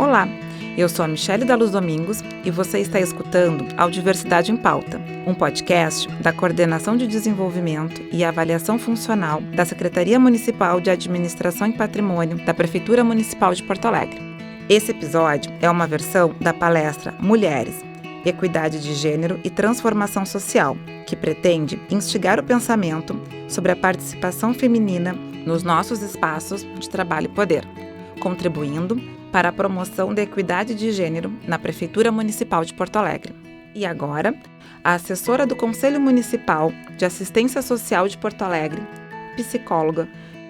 Olá, eu sou a Michele da Luz Domingos e você está escutando Audiversidade em Pauta, um podcast da Coordenação de Desenvolvimento e Avaliação Funcional da Secretaria Municipal de Administração e Patrimônio da Prefeitura Municipal de Porto Alegre. Esse episódio é uma versão da palestra Mulheres, Equidade de Gênero e Transformação Social, que pretende instigar o pensamento sobre a participação feminina nos nossos espaços de trabalho e poder, contribuindo para a promoção da equidade de gênero na Prefeitura Municipal de Porto Alegre. E agora, a assessora do Conselho Municipal de Assistência Social de Porto Alegre, psicóloga,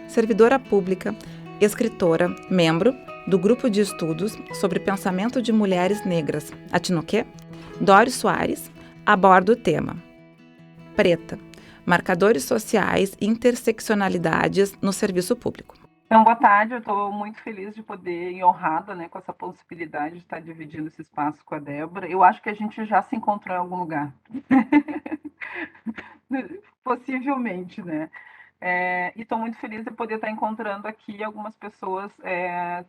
servidora pública, escritora, membro do Grupo de Estudos sobre Pensamento de Mulheres Negras, Atinoquê, Dori Soares, aborda o tema Preta, marcadores sociais e interseccionalidades no serviço público. Então, boa tarde, eu estou muito feliz de poder e honrada, com essa possibilidade de estar dividindo esse espaço com a Débora. Eu acho que a gente já se encontrou em algum lugar. Possivelmente, né? E estou muito feliz de poder estar encontrando aqui algumas pessoas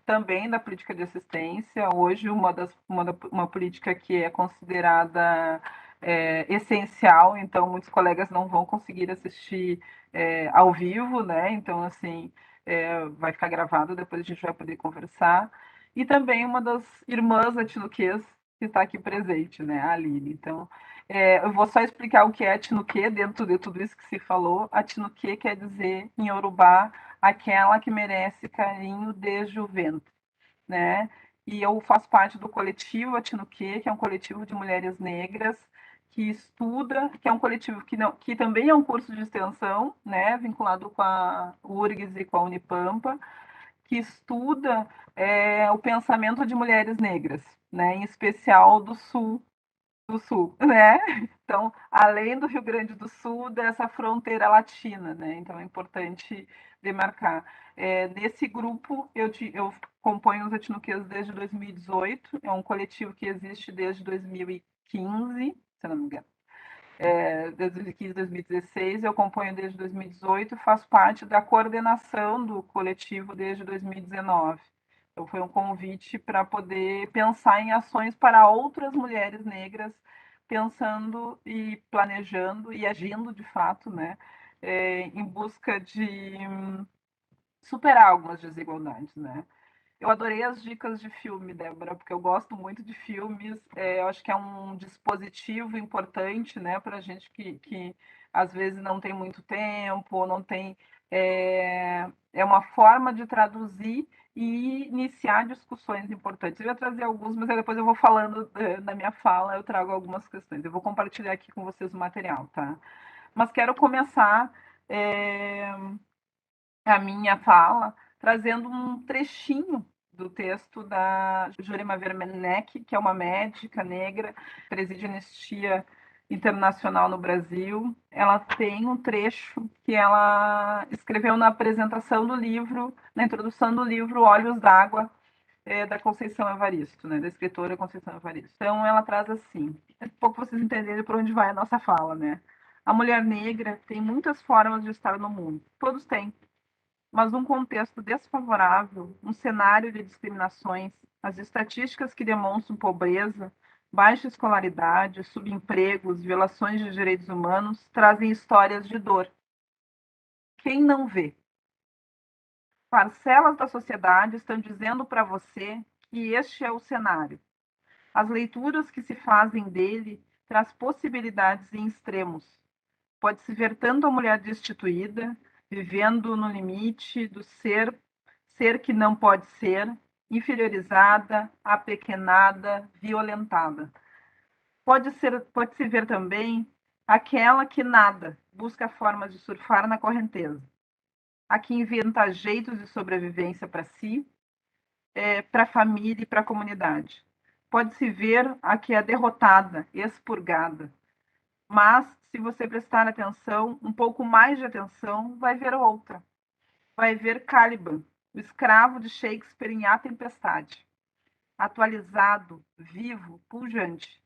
também da política de assistência. Hoje, uma política que é considerada essencial, então muitos colegas não vão conseguir assistir ao vivo, né? Então, assim, vai ficar gravado, depois a gente vai poder conversar. E também uma das irmãs atinoquês que está aqui presente, né? A Aline. Então, eu vou só explicar o que é Atinoquê dentro de tudo isso que se falou. Atinoquê quer dizer, em Yorubá, aquela que merece carinho desde o ventre, né? E eu faço parte do coletivo Atinoquê, que é um coletivo de mulheres negras que estuda, que é um coletivo que também é um curso de extensão, né, vinculado com a URGS e com a Unipampa, que estuda o pensamento de mulheres negras, né, em especial do Sul, né? Então, além do Rio Grande do Sul, dessa fronteira latina, né? Então, é importante demarcar. Nesse grupo, eu componho os Etnoquês desde 2018, é um coletivo que existe desde 2015, se não me engano. Desde 2015, 2016, eu componho desde 2018 e faço parte da coordenação do coletivo desde 2019. Então, foi um convite para poder pensar em ações para outras mulheres negras, pensando e planejando e agindo de fato, né, em busca de superar algumas desigualdades, né. Eu adorei as dicas de filme, Débora, porque eu gosto muito de filmes. Eu acho que é um dispositivo importante, né, para a gente que às vezes não tem muito tempo, não tem. É uma forma de traduzir e iniciar discussões importantes. Eu ia trazer alguns, mas depois eu vou falando na minha fala, eu trago algumas questões. Eu vou compartilhar aqui com vocês o material, tá? Mas quero começar a minha fala trazendo um trechinho do texto da Jurema Werneck, que é uma médica negra, preside Anistia Internacional no Brasil. Ela tem um trecho que ela escreveu na apresentação do livro, na introdução do livro Olhos d'Água, da Conceição Evaristo, né, da escritora Conceição Evaristo. Então, ela traz assim, é pouco vocês entenderem por onde vai a nossa fala, né? A mulher negra tem muitas formas de estar no mundo. Todos têm, mas num contexto desfavorável, um cenário de discriminações, as estatísticas que demonstram pobreza, baixa escolaridade, subempregos, violações de direitos humanos trazem histórias de dor. Quem não vê? Parcelas da sociedade estão dizendo para você que este é o cenário. As leituras que se fazem dele traz possibilidades em extremos. Pode-se ver tanto a mulher destituída, vivendo no limite do ser que não pode ser, inferiorizada, apequenada, violentada. Pode-se ver também aquela que nada, busca formas de surfar na correnteza. A que inventa jeitos de sobrevivência para si, para a família e para a comunidade. Pode-se ver a que é derrotada, expurgada. Mas, se você prestar atenção, um pouco mais de atenção, vai ver outra. Vai ver Caliban, o escravo de Shakespeare em A Tempestade. Atualizado, vivo, pujante.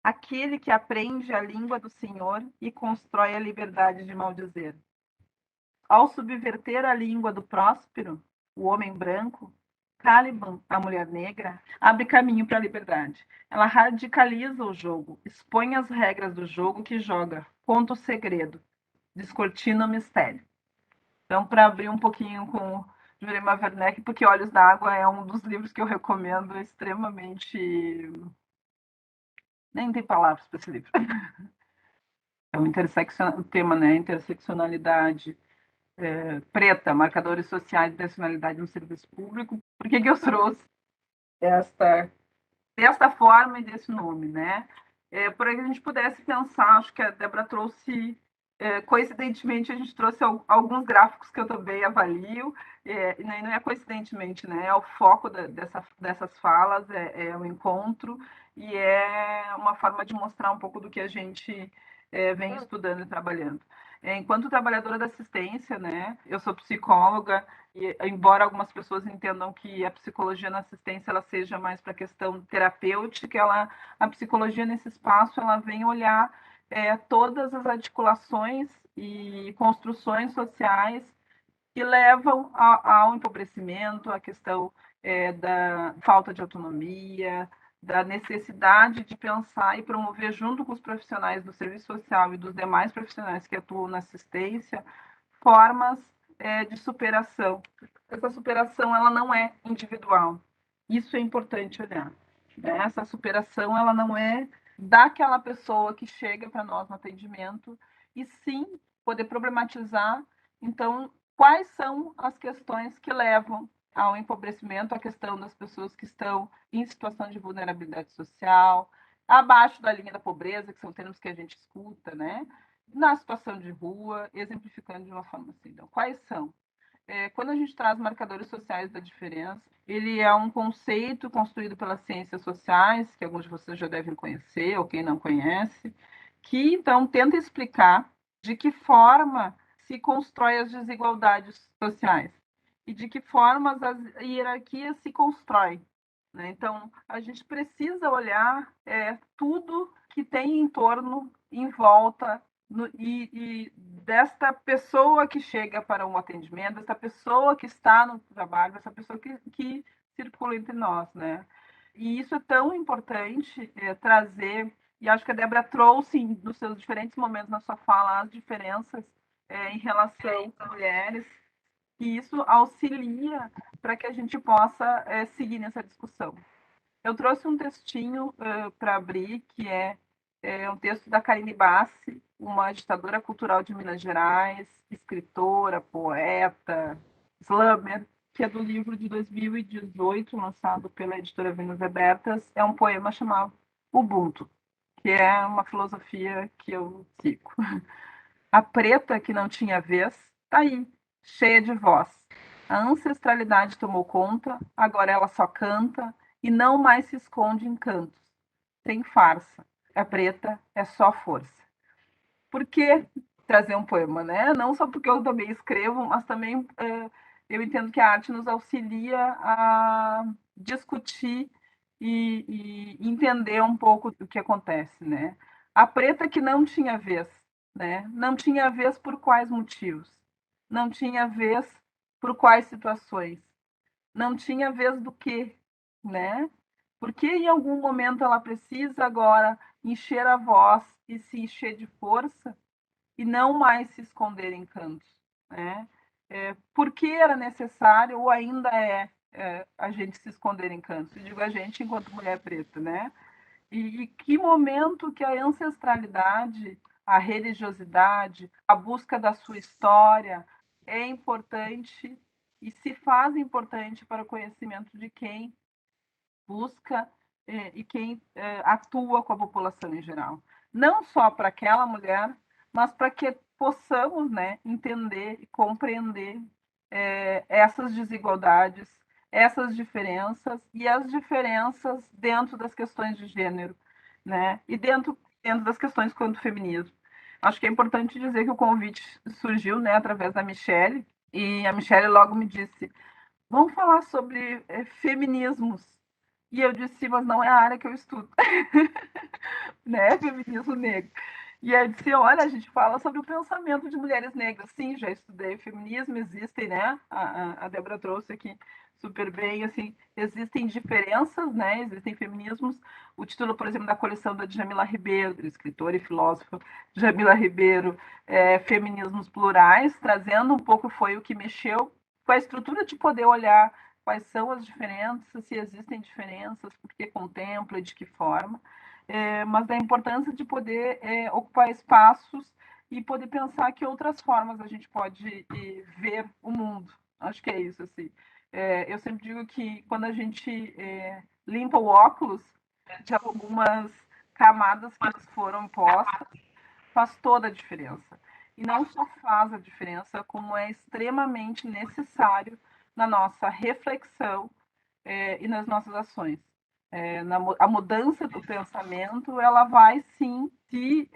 Aquele que aprende a língua do Senhor e constrói a liberdade de maldizer. Ao subverter a língua do próspero, o homem branco, Caliban, a mulher negra, abre caminho para a liberdade. Ela radicaliza o jogo, expõe as regras do jogo que joga, conta o segredo, descortina o mistério. Então, para abrir um pouquinho com Jurema Werneck, porque Olhos d'Água é um dos livros que eu recomendo extremamente. Nem tem palavras para esse livro. É o tema, né? Interseccionalidade preta, marcadores sociais de nacionalidade no serviço público. Por que eu trouxe desta forma e desse nome, né? Para que a gente pudesse pensar, acho que a Débora trouxe, coincidentemente, a gente trouxe alguns gráficos que eu também avalio, e não é coincidentemente, né? É o foco dessas falas, é o encontro, e é uma forma de mostrar um pouco do que a gente vem estudando e trabalhando. Enquanto trabalhadora da assistência, né? Eu sou psicóloga, e, embora algumas pessoas entendam que a psicologia na assistência ela seja mais para a questão terapêutica, a psicologia nesse espaço ela vem olhar todas as articulações e construções sociais que levam ao empobrecimento, à questão da falta de autonomia, da necessidade de pensar e promover, junto com os profissionais do serviço social e dos demais profissionais que atuam na assistência, formas de superação. Essa superação ela não é individual. Isso é importante olhar. Né? Essa superação ela não é daquela pessoa que chega para nós no atendimento, e sim poder problematizar, então, quais são as questões que levam ao empobrecimento, a questão das pessoas que estão em situação de vulnerabilidade social, abaixo da linha da pobreza, que são termos que a gente escuta, né? Na situação de rua, exemplificando de uma forma assim. Então, quais são? Quando a gente traz marcadores sociais da diferença, ele é um conceito construído pelas ciências sociais, que alguns de vocês já devem conhecer, ou quem não conhece, que então tenta explicar de que forma se constrói as desigualdades sociais e de que forma as hierarquias se constroem. Né? Então, a gente precisa olhar tudo que tem em torno, em volta, e desta pessoa que chega para um atendimento, dessa pessoa que está no trabalho, dessa pessoa que circula entre nós, né? E isso é tão importante trazer, e acho que a Débora trouxe, nos seus diferentes momentos na sua fala, as diferenças em relação às mulheres, e isso auxilia para que a gente possa seguir nessa discussão. Eu trouxe um textinho para abrir, que é um texto da Karine Bassi, uma agitadora cultural de Minas Gerais, escritora, poeta, slammer, que é do livro de 2018, lançado pela editora Vinhos Abertas. É um poema chamado Ubuntu, que é uma filosofia que eu sigo. A preta que não tinha vez, está aí, cheia de voz. A ancestralidade tomou conta, agora ela só canta e não mais se esconde em cantos. Tem farsa. A preta é só força. Por que trazer um poema, né? Não só porque eu também escrevo, mas também eu entendo que a arte nos auxilia a discutir e entender um pouco do que acontece, né? A preta que não tinha vez, né? Não tinha vez por quais motivos? Não tinha vez por quais situações? Não tinha vez do quê, né? Porque em algum momento ela precisa agora encher a voz e se encher de força e não mais se esconder em cantos, né? Porque era necessário ou ainda a gente se esconder em cantos? Eu digo a gente enquanto mulher preta, né? E que momento que a ancestralidade, a religiosidade, a busca da sua história é importante e se faz importante para o conhecimento de quem busca e quem atua com a população em geral. Não só para aquela mulher, mas para que possamos, né, entender e compreender essas desigualdades, essas diferenças e as diferenças dentro das questões de gênero, né, e dentro das questões quanto feminismo. Acho que é importante dizer que o convite surgiu, né, através da Michelle, e a Michelle logo me disse: vamos falar sobre feminismos. E eu disse, mas não é a área que eu estudo, né? Feminismo negro. E aí eu disse, olha, a gente fala sobre o pensamento de mulheres negras. Sim, já estudei feminismo, existem, né? A Débora trouxe aqui super bem, assim, existem diferenças, né? Existem feminismos. O título, por exemplo, da coleção da Djamila Ribeiro, escritora e filósofa Djamila Ribeiro, Feminismos Plurais, trazendo um pouco, foi o que mexeu com a estrutura de poder olhar quais são as diferenças, se existem diferenças, por que contempla, de que forma, mas da importância de poder ocupar espaços e poder pensar que outras formas a gente pode ver o mundo. Acho que é isso, assim. Eu sempre digo que quando a gente limpa o óculos de algumas camadas que nos foram postas, faz toda a diferença. E não só faz a diferença, como é extremamente necessário na nossa reflexão e nas nossas ações. A mudança do pensamento, ela vai sim se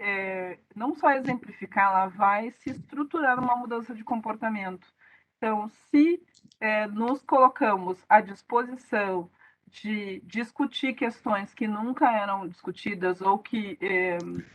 não só exemplificar, ela vai se estruturar numa mudança de comportamento. Então, se nos colocamos à disposição de discutir questões que nunca eram discutidas ou que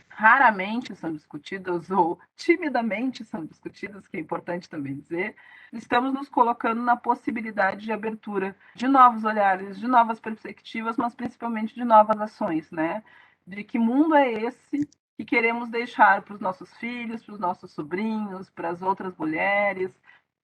raramente são discutidas ou timidamente são discutidas, que é importante também dizer, estamos nos colocando na possibilidade de abertura de novos olhares, de novas perspectivas, mas principalmente de novas ações, né? De que mundo é esse que queremos deixar para os nossos filhos, para os nossos sobrinhos, para as outras mulheres,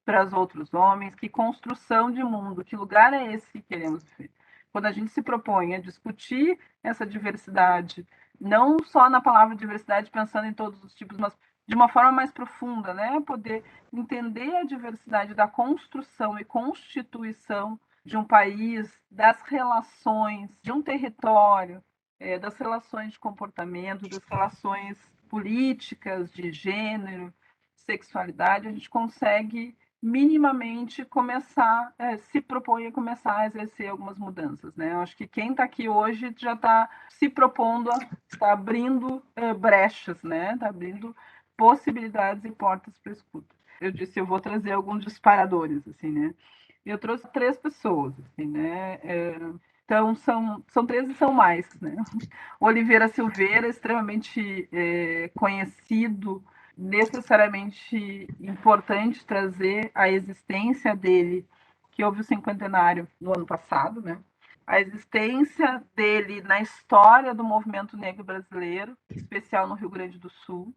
para os outros homens, que construção de mundo, que lugar é esse que queremos ver? Quando a gente se propõe a discutir essa diversidade, não só na palavra diversidade, pensando em todos os tipos, mas de uma forma mais profunda, né? Poder entender a diversidade da construção e constituição de um país, das relações, de um território, das relações de comportamento, das relações políticas, de gênero, sexualidade, a gente consegue minimamente começar, se propõe a começar a exercer algumas mudanças, né? Eu acho que quem está aqui hoje já está se propondo, está abrindo brechas, né? Está abrindo possibilidades e portas para escuta. Eu disse, eu vou trazer alguns disparadores, assim, né? Eu trouxe 3 pessoas, assim, né? Então, são 3 e são mais, né? O Oliveira Silveira, extremamente conhecido, necessariamente importante trazer a existência dele, que houve o cinquentenário no ano passado, né? A existência dele na história do movimento negro brasileiro, em especial no Rio Grande do Sul,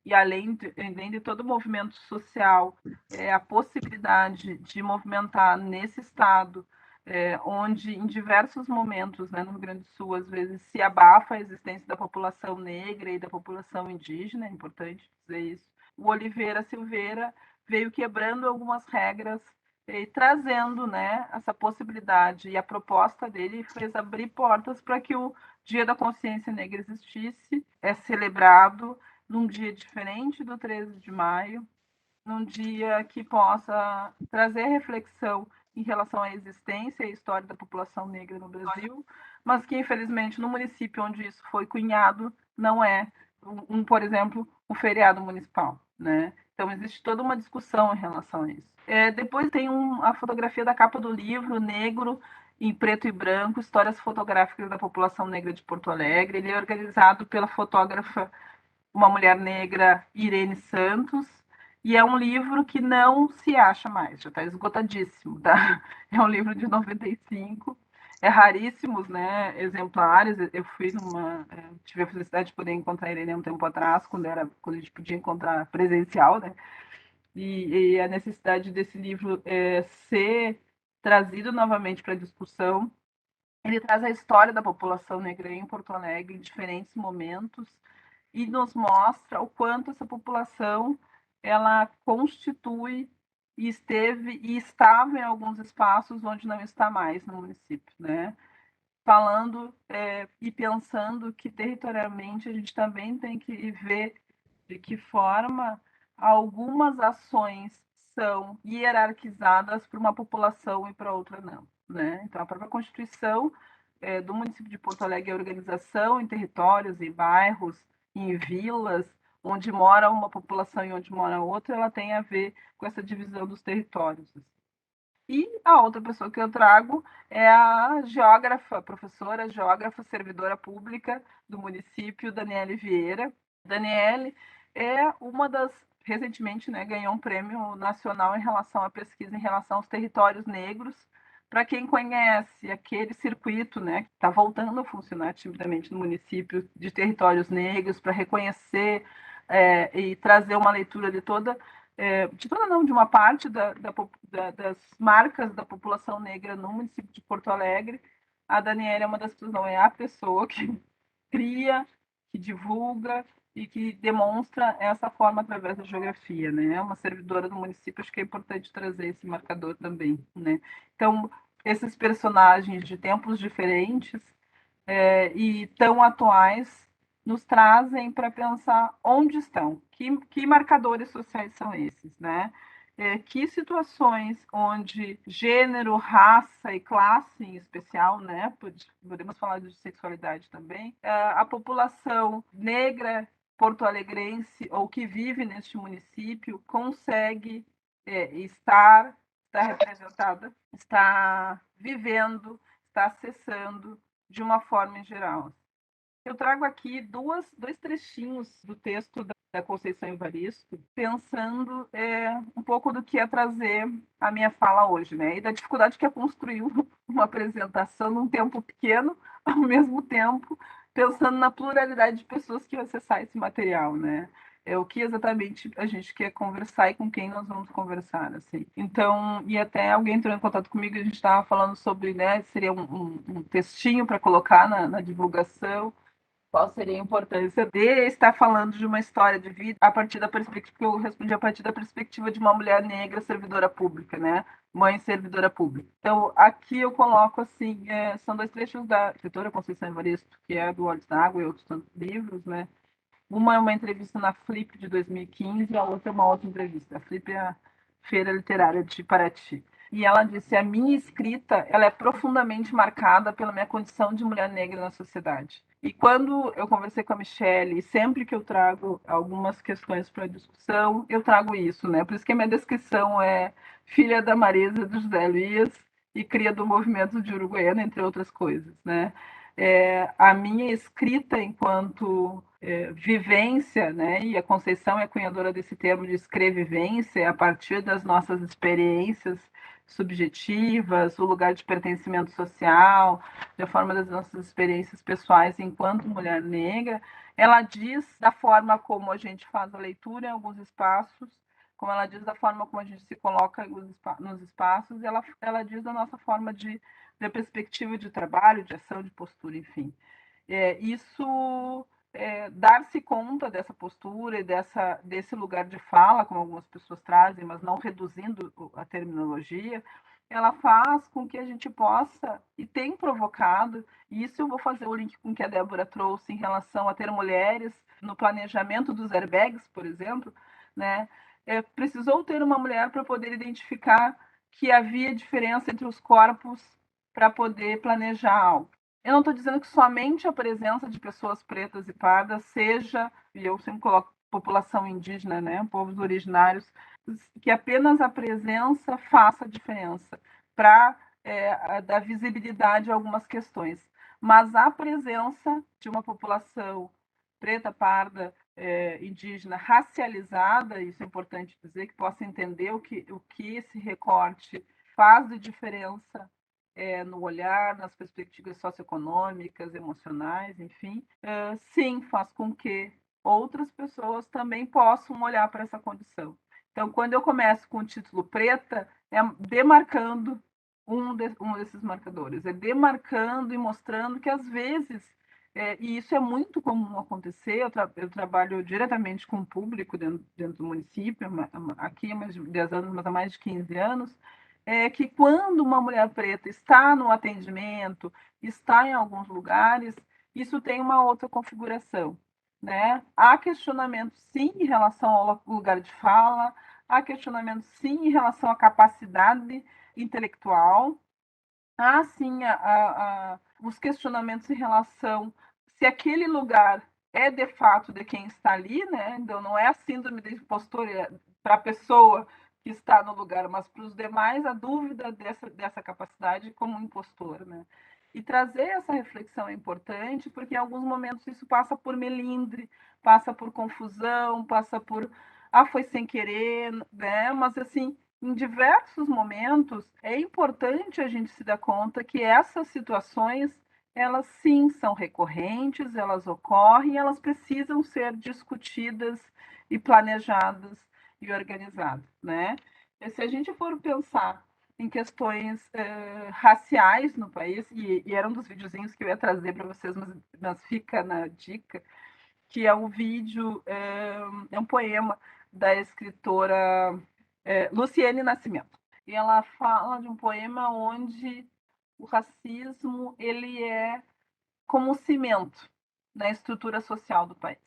e além de todo o movimento social, a possibilidade de movimentar nesse estado, onde em diversos momentos, né, no Rio Grande do Sul, às vezes se abafa a existência da população negra e da população indígena, é importante dizer isso. O Oliveira Silveira veio quebrando algumas regras e trazendo, né, essa possibilidade, e a proposta dele fez abrir portas para que o Dia da Consciência Negra existisse, é celebrado num dia diferente do 13 de maio, num dia que possa trazer reflexão em relação à existência e à história da população negra no Brasil, mas que, infelizmente, no município onde isso foi cunhado, não é, por exemplo, um feriado municipal, né? Então, existe toda uma discussão em relação a isso. Depois tem a fotografia da capa do livro, negro, em preto e branco, histórias fotográficas da população negra de Porto Alegre. Ele é organizado pela fotógrafa, uma mulher negra, Irene Santos, e é um livro que não se acha mais, já está esgotadíssimo, tá? É um livro de 95, é raríssimos, né, exemplares. Eu fui tive a felicidade de poder encontrar a Irene há um tempo atrás, quando a gente podia encontrar presencial, né? E a necessidade desse livro ser trazido novamente para a discussão. Ele traz a história da população negra em Porto Alegre em diferentes momentos e nos mostra o quanto essa população ela constitui e esteve e estava em alguns espaços onde não está mais no município, né? Falando e pensando que territorialmente a gente também tem que ver de que forma algumas ações são hierarquizadas para uma população e para outra não, né? Então a própria Constituição do município de Porto Alegre, a organização em territórios, em bairros, em vilas, onde mora uma população e onde mora outra, ela tem a ver com essa divisão dos territórios. E a outra pessoa que eu trago é a geógrafa, professora, geógrafa, servidora pública do município, Daniele Vieira, Daniele é uma das recentemente, né, ganhou um prêmio nacional em relação à pesquisa em relação aos territórios negros. Para quem conhece aquele circuito, né, que está voltando a funcionar timidamente no município de territórios negros, para reconhecer e trazer uma leitura de toda não, de uma parte das marcas da população negra no município de Porto Alegre. A Daniela é uma das pessoas, não é a pessoa que cria, que divulga e que demonstra essa forma através da geografia, né? É uma servidora do município, acho que é importante trazer esse marcador também, né? Então, esses personagens de tempos diferentes e tão atuais nos trazem para pensar onde estão, que marcadores sociais são esses, né? Que situações onde gênero, raça e classe em especial, né? Podemos falar de sexualidade também, a população negra porto-alegrense ou que vive neste município consegue estar representada, está vivendo, está acessando de uma forma em geral. Eu trago aqui dois trechinhos do texto da Conceição Evaristo, pensando um pouco do que é trazer a minha fala hoje, né? E da dificuldade que é construir uma apresentação num tempo pequeno, ao mesmo tempo, pensando na pluralidade de pessoas que vão acessar esse material, né? É o que exatamente a gente quer conversar e com quem nós vamos conversar, assim. Então, e até alguém entrou em contato comigo, a gente estava falando sobre, né, seria um textinho para colocar na divulgação, qual seria a importância de estar falando de uma história de vida a partir da perspectiva que eu respondi a partir da perspectiva de uma mulher negra servidora pública, né? Mãe servidora pública. Então, aqui eu coloco assim, são dois trechos da escritora Conceição Evaristo, que é do Olhos d'Água e outros tantos livros, né? Uma é uma entrevista na Flip de 2015, a outra é uma outra entrevista. A Flip é a Feira Literária de Paraty. E ela disse: a minha escrita ela é profundamente marcada pela minha condição de mulher negra na sociedade. E quando eu conversei com a Michelle, sempre que eu trago algumas questões para discussão, eu trago isso, né? Por isso que a minha descrição é filha da Marisa do José Luiz e cria do movimento de Uruguaiana, entre outras coisas, né? A minha escrita enquanto vivência, né? E a Conceição é cunhadora desse termo de escrevivência, a partir das nossas experiências subjetivas, o lugar de pertencimento social, da forma das nossas experiências pessoais enquanto mulher negra, ela diz da forma como a gente faz a leitura em alguns espaços, como ela diz da forma como a gente se coloca nos espaços, ela diz da nossa forma da perspectiva de trabalho, de ação, de postura, enfim. Isso dar-se conta dessa postura e desse lugar de fala, como algumas pessoas trazem, mas não reduzindo a terminologia, ela faz com que a gente possa, e tem provocado, e isso eu vou fazer o link com o que a Débora trouxe em relação a ter mulheres no planejamento dos airbags, por exemplo, né? Precisou ter uma mulher para poder identificar que havia diferença entre os corpos para poder planejar algo. Eu não estou dizendo que somente a presença de pessoas pretas e pardas seja, e eu sempre coloco população indígena, né, povos originários, que apenas a presença faça diferença para dar visibilidade a algumas questões. Mas a presença de uma população preta, parda, indígena, racializada, isso é importante dizer, que possa entender o que esse recorte faz de diferença no olhar, nas perspectivas socioeconômicas, emocionais, enfim, sim, faz com que outras pessoas também possam olhar para essa condição. Então, quando eu começo com o título preta, é demarcando um desses marcadores, é demarcando e mostrando que, às vezes, e isso é muito comum acontecer, eu trabalho diretamente com o público dentro do município, aqui há mais de 10 anos, mas há mais de 15 anos, que quando uma mulher preta está no atendimento, está em alguns lugares, isso tem uma outra configuração, né? Há questionamento, sim, em relação ao lugar de fala, há questionamento, sim, em relação à capacidade intelectual, há, sim, os questionamentos em relação se aquele lugar é de fato de quem está ali, né? Então, não é a síndrome de impostor para a pessoa que está no lugar, mas para os demais a dúvida dessa capacidade como impostor, né? E trazer essa reflexão é importante, porque em alguns momentos isso passa por melindre, passa por confusão, passa por foi sem querer, né? Mas assim, em diversos momentos é importante a gente se dar conta que essas situações, elas sim são recorrentes, elas ocorrem, elas precisam ser discutidas e planejadas e organizadas, né? E se a gente for pensar em questões raciais no país, e era um dos videozinhos que eu ia trazer para vocês, mas fica na dica, que é um vídeo, é um poema da escritora Luciene Nascimento. E ela fala de um poema onde o racismo ele é como um cimento na estrutura social do país.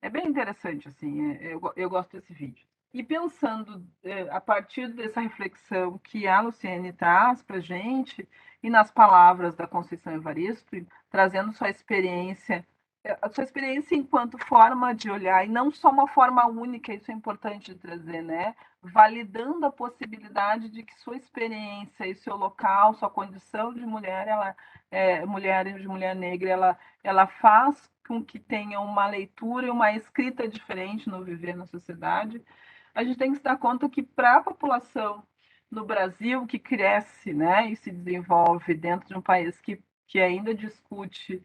É bem interessante, assim, eu gosto desse vídeo. E pensando a partir dessa reflexão que a Luciene traz para a gente, e nas palavras da Conceição Evaristo, trazendo a sua experiência enquanto forma de olhar, e não só uma forma única, isso é importante de trazer, né? Validando a possibilidade de que sua experiência e seu local, sua condição de mulher, de mulher negra, ela faz com que tenha uma leitura e uma escrita diferente no viver na sociedade. A gente tem que se dar conta que para a população no Brasil que cresce, né, e se desenvolve dentro de um país que ainda discute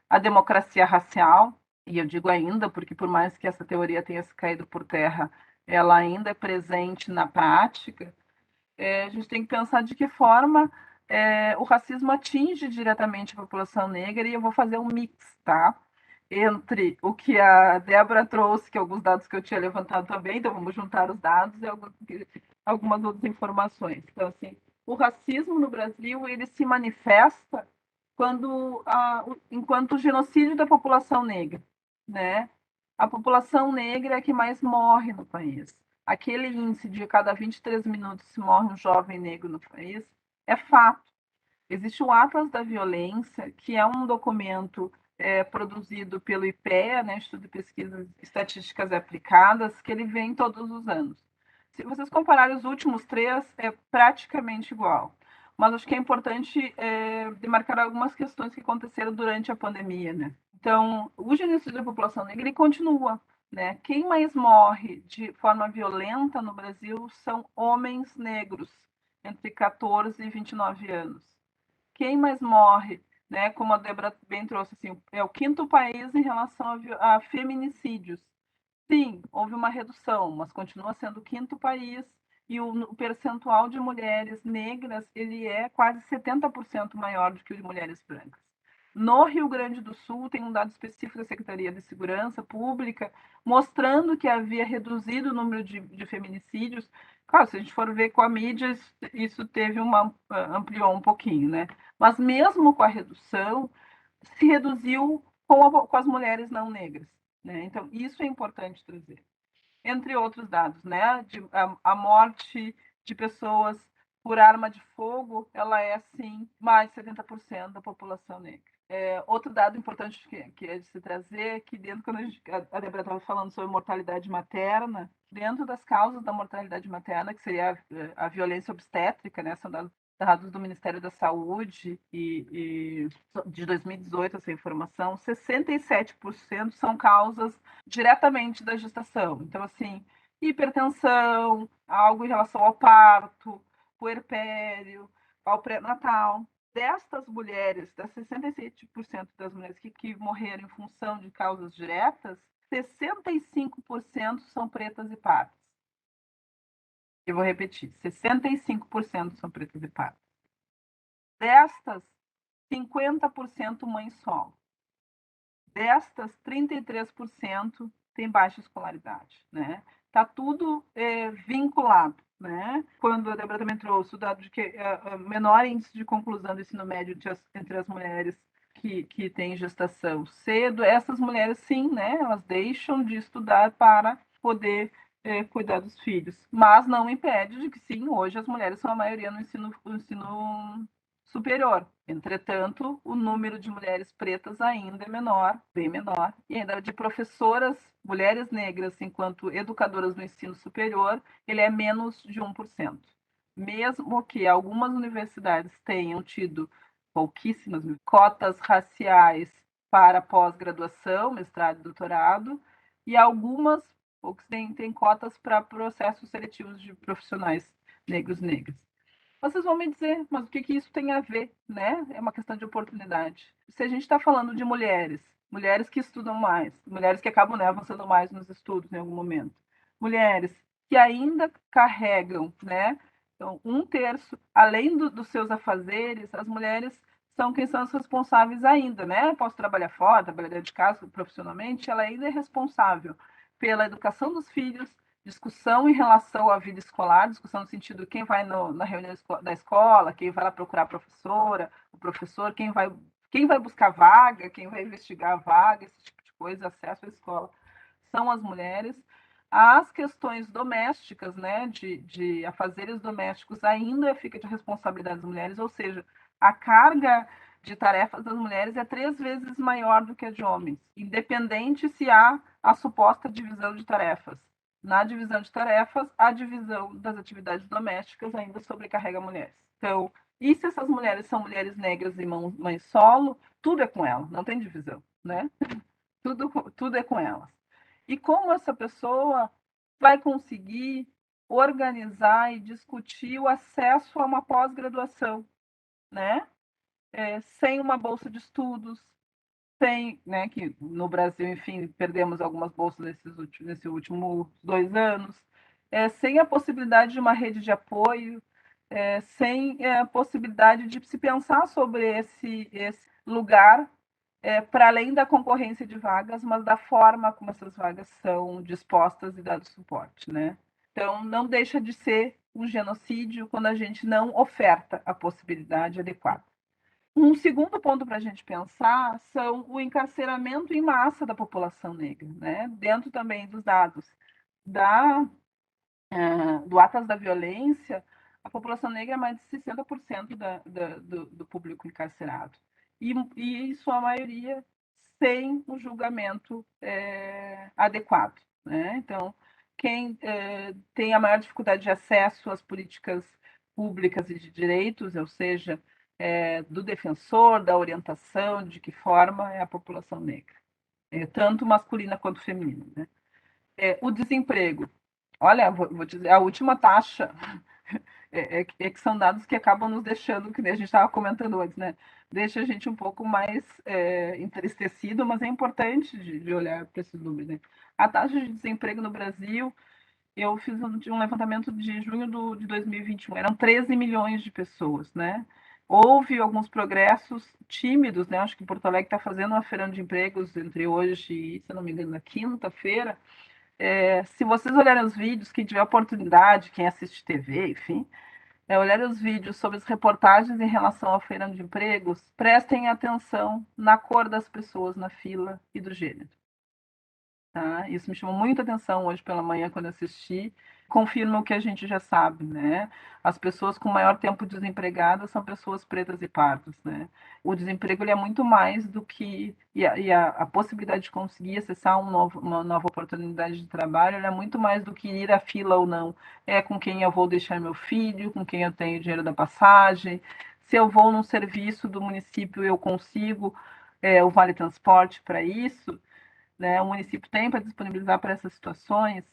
a democracia racial, e eu digo ainda porque por mais que essa teoria tenha se caído por terra, ela ainda é presente na prática, a gente tem que pensar de que forma o racismo atinge diretamente a população negra, e eu vou fazer um mix, tá? Entre o que a Débora trouxe, que é alguns dados que eu tinha levantado também, então vamos juntar os dados e algumas outras informações. Então, assim, o racismo no Brasil, ele se manifesta enquanto genocídio da população negra, né? A população negra é a que mais morre no país. Aquele índice de cada 23 minutos se morre um jovem negro no país é fato. Existe o Atlas da Violência, que é um documento produzido pelo IPEA, né, Instituto de Pesquisas Estatísticas Aplicadas, que ele vem todos os anos. Se vocês compararem os últimos três, é praticamente igual. Mas acho que é importante demarcar algumas questões que aconteceram durante a pandemia, né? Então, o genocídio da população negra ele continua, né? Quem mais morre de forma violenta no Brasil são homens negros, entre 14 e 29 anos. Quem mais morre, né, como a Débora bem trouxe, assim, é o quinto país em relação a feminicídios. Sim, houve uma redução, mas continua sendo o quinto país, e o percentual de mulheres negras ele é quase 70% maior do que o de mulheres brancas. No Rio Grande do Sul, tem um dado específico da Secretaria de Segurança Pública mostrando que havia reduzido o número de feminicídios. Claro, se a gente for ver com a mídia, isso teve ampliou um pouquinho, né? Mas mesmo com a redução, se reduziu com as mulheres não negras, né? Então, isso é importante trazer. Entre outros dados, né? A morte de pessoas por arma de fogo, ela é, sim, mais de 70% da população negra. Outro dado importante que é de se trazer é que quando a Débora estava falando sobre mortalidade materna, dentro das causas da mortalidade materna, que seria a violência obstétrica, né, são dados do Ministério da Saúde e de 2018 essa informação, 67% são causas diretamente da gestação. Então, assim, hipertensão, algo em relação ao parto, puerpério, ao pré-natal. Destas mulheres, das 67% das mulheres que morreram em função de causas diretas, 65% são pretas e pardas. Eu vou repetir, 65% são pretas e pardas. Destas, 50% mãe solo. Destas, 33% tem baixa escolaridade, né? Tá tudo vinculado, né? Quando a Débora também trouxe o dado de que menor índice de conclusão do ensino médio entre as mulheres que têm gestação cedo, essas mulheres sim, né? Elas deixam de estudar para poder cuidar dos filhos, mas não impede de que sim, hoje as mulheres são a maioria no ensino superior. Entretanto, o número de mulheres pretas ainda é menor, bem menor, e ainda de professoras, mulheres negras, enquanto educadoras no ensino superior, ele é menos de 1%. Mesmo que algumas universidades tenham tido pouquíssimas, cotas raciais para pós-graduação, mestrado e doutorado, e algumas poucos têm cotas para processos seletivos de profissionais negros e negras. Vocês vão me dizer, mas o que isso tem a ver, né? É uma questão de oportunidade. Se a gente está falando de mulheres, mulheres que estudam mais, mulheres que acabam, né, avançando mais nos estudos em algum momento, mulheres que ainda carregam, né? Então, 1/3, além dos seus afazeres, as mulheres são quem são as responsáveis ainda, né? Posso trabalhar fora, trabalhar dentro de casa profissionalmente, ela ainda é responsável pela educação dos filhos, discussão em relação à vida escolar, discussão no sentido de quem vai na reunião da escola, quem vai lá procurar a professora, o professor, quem vai buscar vaga, quem vai investigar a vaga, esse tipo de coisa, acesso à escola, são as mulheres. As questões domésticas, né, de afazeres domésticos, ainda fica de responsabilidade das mulheres, ou seja, a carga de tarefas das mulheres é 3 vezes maior do que a de homens, independente se há a suposta divisão de tarefas. Na divisão de tarefas, a divisão das atividades domésticas ainda sobrecarrega mulheres. Então, e se essas mulheres são mulheres negras e mães solo, tudo é com elas, não tem divisão, né? Tudo é com elas. E como essa pessoa vai conseguir organizar e discutir o acesso a uma pós-graduação, né? Sem uma bolsa de estudos, sem, né, que no Brasil, enfim, perdemos algumas bolsas nesses últimos 2 anos, sem a possibilidade de uma rede de apoio, sem a possibilidade de se pensar sobre esse lugar, para além da concorrência de vagas, mas da forma como essas vagas são dispostas e dado suporte, né? Então, não deixa de ser um genocídio quando a gente não oferta a possibilidade adequada. Um segundo ponto para a gente pensar são o encarceramento em massa da população negra, né? Dentro também dos dados do Atlas da Violência, a população negra é mais de 60% do público encarcerado. E sua maioria sem o julgamento adequado, né? Então, quem tem a maior dificuldade de acesso às políticas públicas e de direitos, ou seja, do defensor, da orientação, de que forma é a população negra, tanto masculina quanto feminina, né? O desemprego. Olha, vou dizer, a última taxa que são dados que acabam nos deixando, que a gente estava comentando antes, né? Deixa a gente um pouco mais entristecido, mas é importante de olhar para esses números, né? A taxa de desemprego no Brasil, eu fiz um levantamento de junho de 2021, eram 13 milhões de pessoas, né? Houve alguns progressos tímidos, né? Acho que Porto Alegre está fazendo uma feira de empregos entre hoje e, se não me engano, na quinta-feira. Se vocês olharem os vídeos, quem tiver oportunidade, quem assiste TV, enfim, olharem os vídeos sobre as reportagens em relação à feira de empregos, prestem atenção na cor das pessoas na fila e do gênero. Tá? Isso me chamou muita atenção hoje pela manhã quando assisti. Confirma o que a gente já sabe, né? As pessoas com maior tempo desempregadas são pessoas pretas e pardas, né? O desemprego ele é muito mais do que a possibilidade de conseguir acessar uma nova oportunidade de trabalho é muito mais do que ir à fila ou não. É com quem eu vou deixar meu filho, com quem eu tenho dinheiro da passagem. Se eu vou num serviço do município, eu consigo o vale transporte para isso, né? O município tem para disponibilizar para essas situações,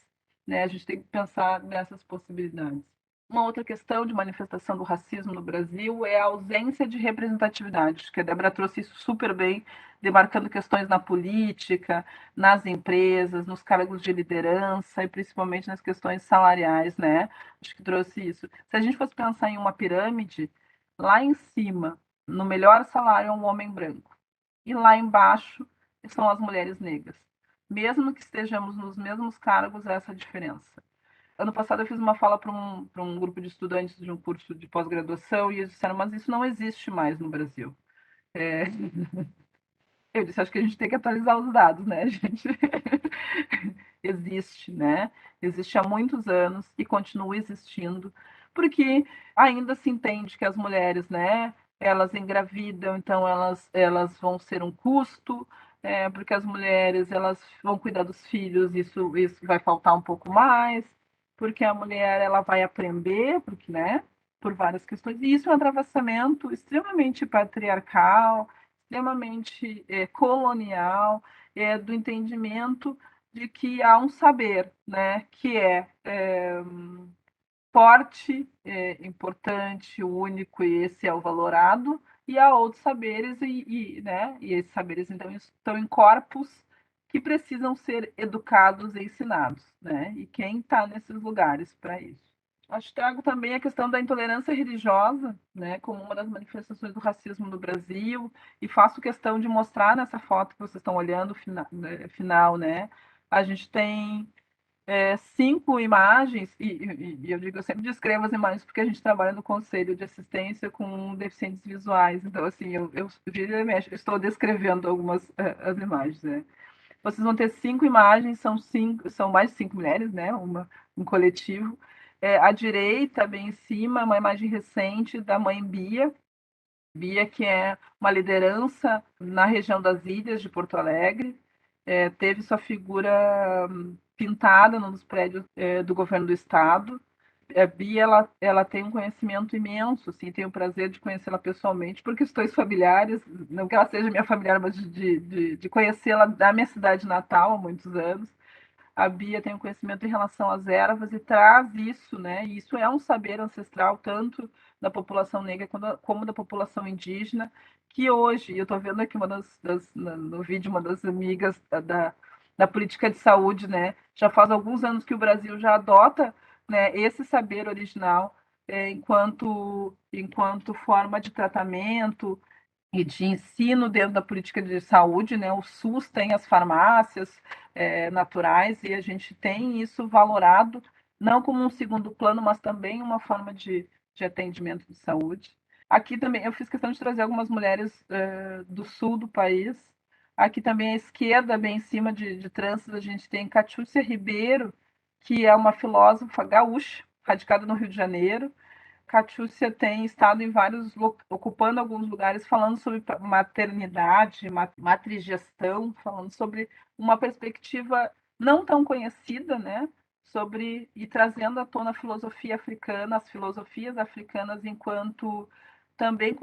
né? A gente tem que pensar nessas possibilidades. Uma outra questão de manifestação do racismo no Brasil é a ausência de representatividade, que a Débora trouxe isso super bem, demarcando questões na política, nas empresas, nos cargos de liderança e principalmente nas questões salariais, né? Acho que trouxe isso. Se a gente fosse pensar em uma pirâmide, lá em cima, no melhor salário é um homem branco, e lá embaixo são as mulheres negras. Mesmo que estejamos nos mesmos cargos, essa diferença. Ano passado eu fiz uma fala para um grupo de estudantes de um curso de pós-graduação e eles disseram, mas isso não existe mais no Brasil. Eu disse, acho que a gente tem que atualizar os dados, né, gente? Existe, né? Existe há muitos anos e continua existindo, porque ainda se entende que as mulheres, né, elas engravidam, então elas vão ser um custo, porque as mulheres elas vão cuidar dos filhos, isso vai faltar um pouco mais, porque a mulher ela vai aprender, porque, né? por várias questões. E isso é um atravessamento extremamente patriarcal, extremamente colonial, do entendimento de que há um saber, né, que é forte, importante, único, e esse é o valorado, e há outros saberes, né, e esses saberes, então, estão em corpos que precisam ser educados e ensinados, né? E quem está nesses lugares para isso? Acho que trago também a questão da intolerância religiosa, né, como uma das manifestações do racismo no Brasil, e faço questão de mostrar nessa foto que vocês estão olhando, final, né? A gente tem 5 imagens, e eu digo, eu sempre descrevo as imagens porque a gente trabalha no Conselho de Assistência com deficientes visuais, então, assim, eu estou descrevendo algumas as imagens, né? Vocês vão ter 5 imagens, são mais de 5 mulheres, né? Um coletivo. À direita, bem em cima, uma imagem recente da mãe Bia, que é uma liderança na região das Ilhas de Porto Alegre, teve sua figura pintada num dos prédios do governo do estado. A Bia, ela tem um conhecimento imenso, assim, tenho o prazer de conhecê-la pessoalmente, por questões familiares, não que ela seja minha familiar, mas de conhecê-la da minha cidade natal há muitos anos. A Bia tem um conhecimento em relação às ervas e traz isso, né? E isso é um saber ancestral, tanto da população negra como da população indígena, que hoje, eu estou vendo aqui no vídeo, uma das amigas da política de saúde, né? Já faz alguns anos que o Brasil já adota, né, esse saber original enquanto forma de tratamento, e de ensino dentro da política de saúde, né? O SUS tem as farmácias naturais e a gente tem isso valorado, não como um segundo plano, mas também uma forma de atendimento de saúde. Aqui também eu fiz questão de trazer algumas mulheres do sul do país. Aqui também à esquerda, bem em cima de trânsito, a gente tem Catiúcia Ribeiro, que é uma filósofa gaúcha, radicada no Rio de Janeiro. Catiúcia tem estado em vários, ocupando alguns lugares, falando sobre maternidade, matrigestão, falando sobre uma perspectiva não tão conhecida, né? Sobre e trazendo à tona a filosofia africana, as filosofias africanas enquanto também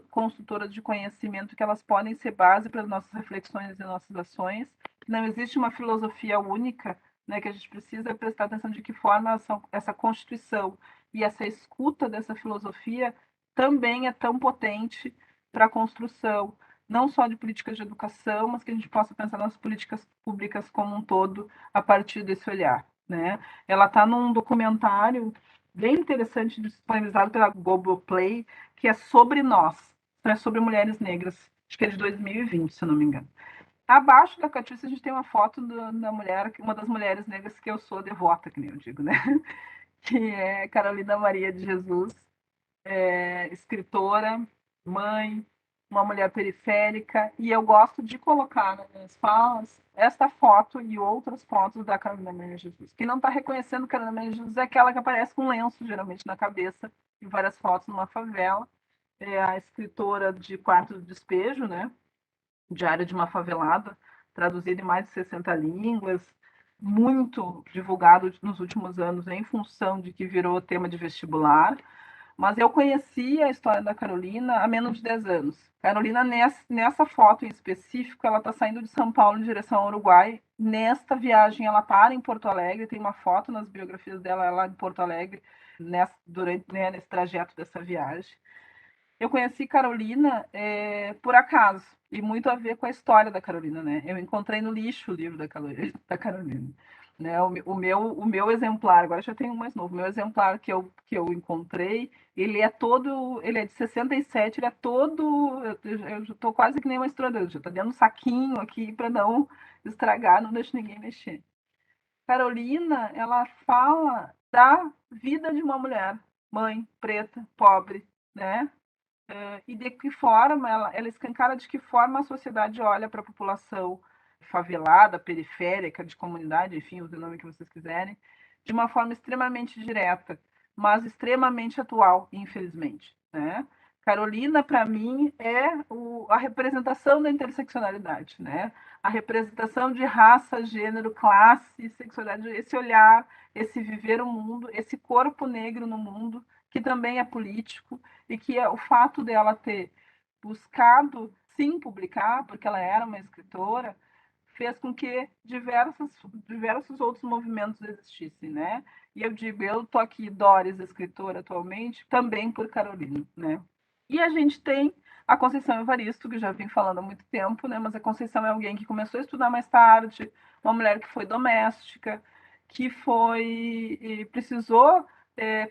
construtoras de conhecimento, que elas podem ser base para as nossas reflexões e nossas ações. Não existe uma filosofia única, né? Que a gente precisa prestar atenção de que forma essa constituição e essa escuta dessa filosofia também é tão potente para a construção, não só de políticas de educação, mas que a gente possa pensar nas políticas públicas como um todo a partir desse olhar, né? Ela está num documentário bem interessante disponibilizado pela Globoplay, que é sobre nós, é sobre mulheres negras, acho que é de 2020, se eu não me engano. Abaixo da Catiúcia a gente tem uma foto da mulher, uma das mulheres negras que eu sou devota, que nem eu digo, né? Que é Carolina Maria de Jesus, escritora, mãe, uma mulher periférica, e eu gosto de colocar nas minhas falas esta foto e outras fotos da Carolina Maria de Jesus. Quem não está reconhecendo Carolina Maria de Jesus é aquela que aparece com um lenço, geralmente, na cabeça, em várias fotos numa favela. É a escritora de Quarto de Despejo, né? Diário de uma Favelada, traduzido em mais de 60 línguas, muito divulgado nos últimos anos em função de que virou tema de vestibular. Mas eu conheci a história da Carolina há menos de 10 anos. Carolina, nessa foto em específico, ela está saindo de São Paulo em direção ao Uruguai. Nesta viagem, ela para em Porto Alegre, tem uma foto nas biografias dela lá em Porto Alegre, durante, né, nesse trajeto dessa viagem. Eu conheci Carolina por acaso, e muito a ver com a história da Carolina, né? Eu encontrei no lixo o livro da Carolina. Né? O meu exemplar, agora já tenho um mais novo, o meu exemplar que eu encontrei, ele é de 67, ele é todo, eu já estou quase que nem uma historiadora, já está dentro de um saquinho aqui para não estragar, não deixo ninguém mexer. Carolina, ela fala da vida de uma mulher, mãe, preta, pobre, né? E de que forma ela escancara de que forma a sociedade olha para a população favelada, periférica, de comunidade, enfim, use o nome que vocês quiserem, de uma forma extremamente direta, mas extremamente atual, infelizmente, né? Carolina, para mim, é a representação da interseccionalidade, né? A representação de raça, gênero, classe, sexualidade, esse olhar, esse viver o mundo, esse corpo negro no mundo, que também é político, e que o fato dela ter buscado sim publicar, porque ela era uma escritora, fez com que diversos outros movimentos existissem, né? E eu digo, eu tô aqui, Doris, escritora atualmente, também por Carolina, né? E a gente tem a Conceição Evaristo, que já vim falando há muito tempo, né? Mas a Conceição é alguém que começou a estudar mais tarde, uma mulher que foi doméstica, que precisou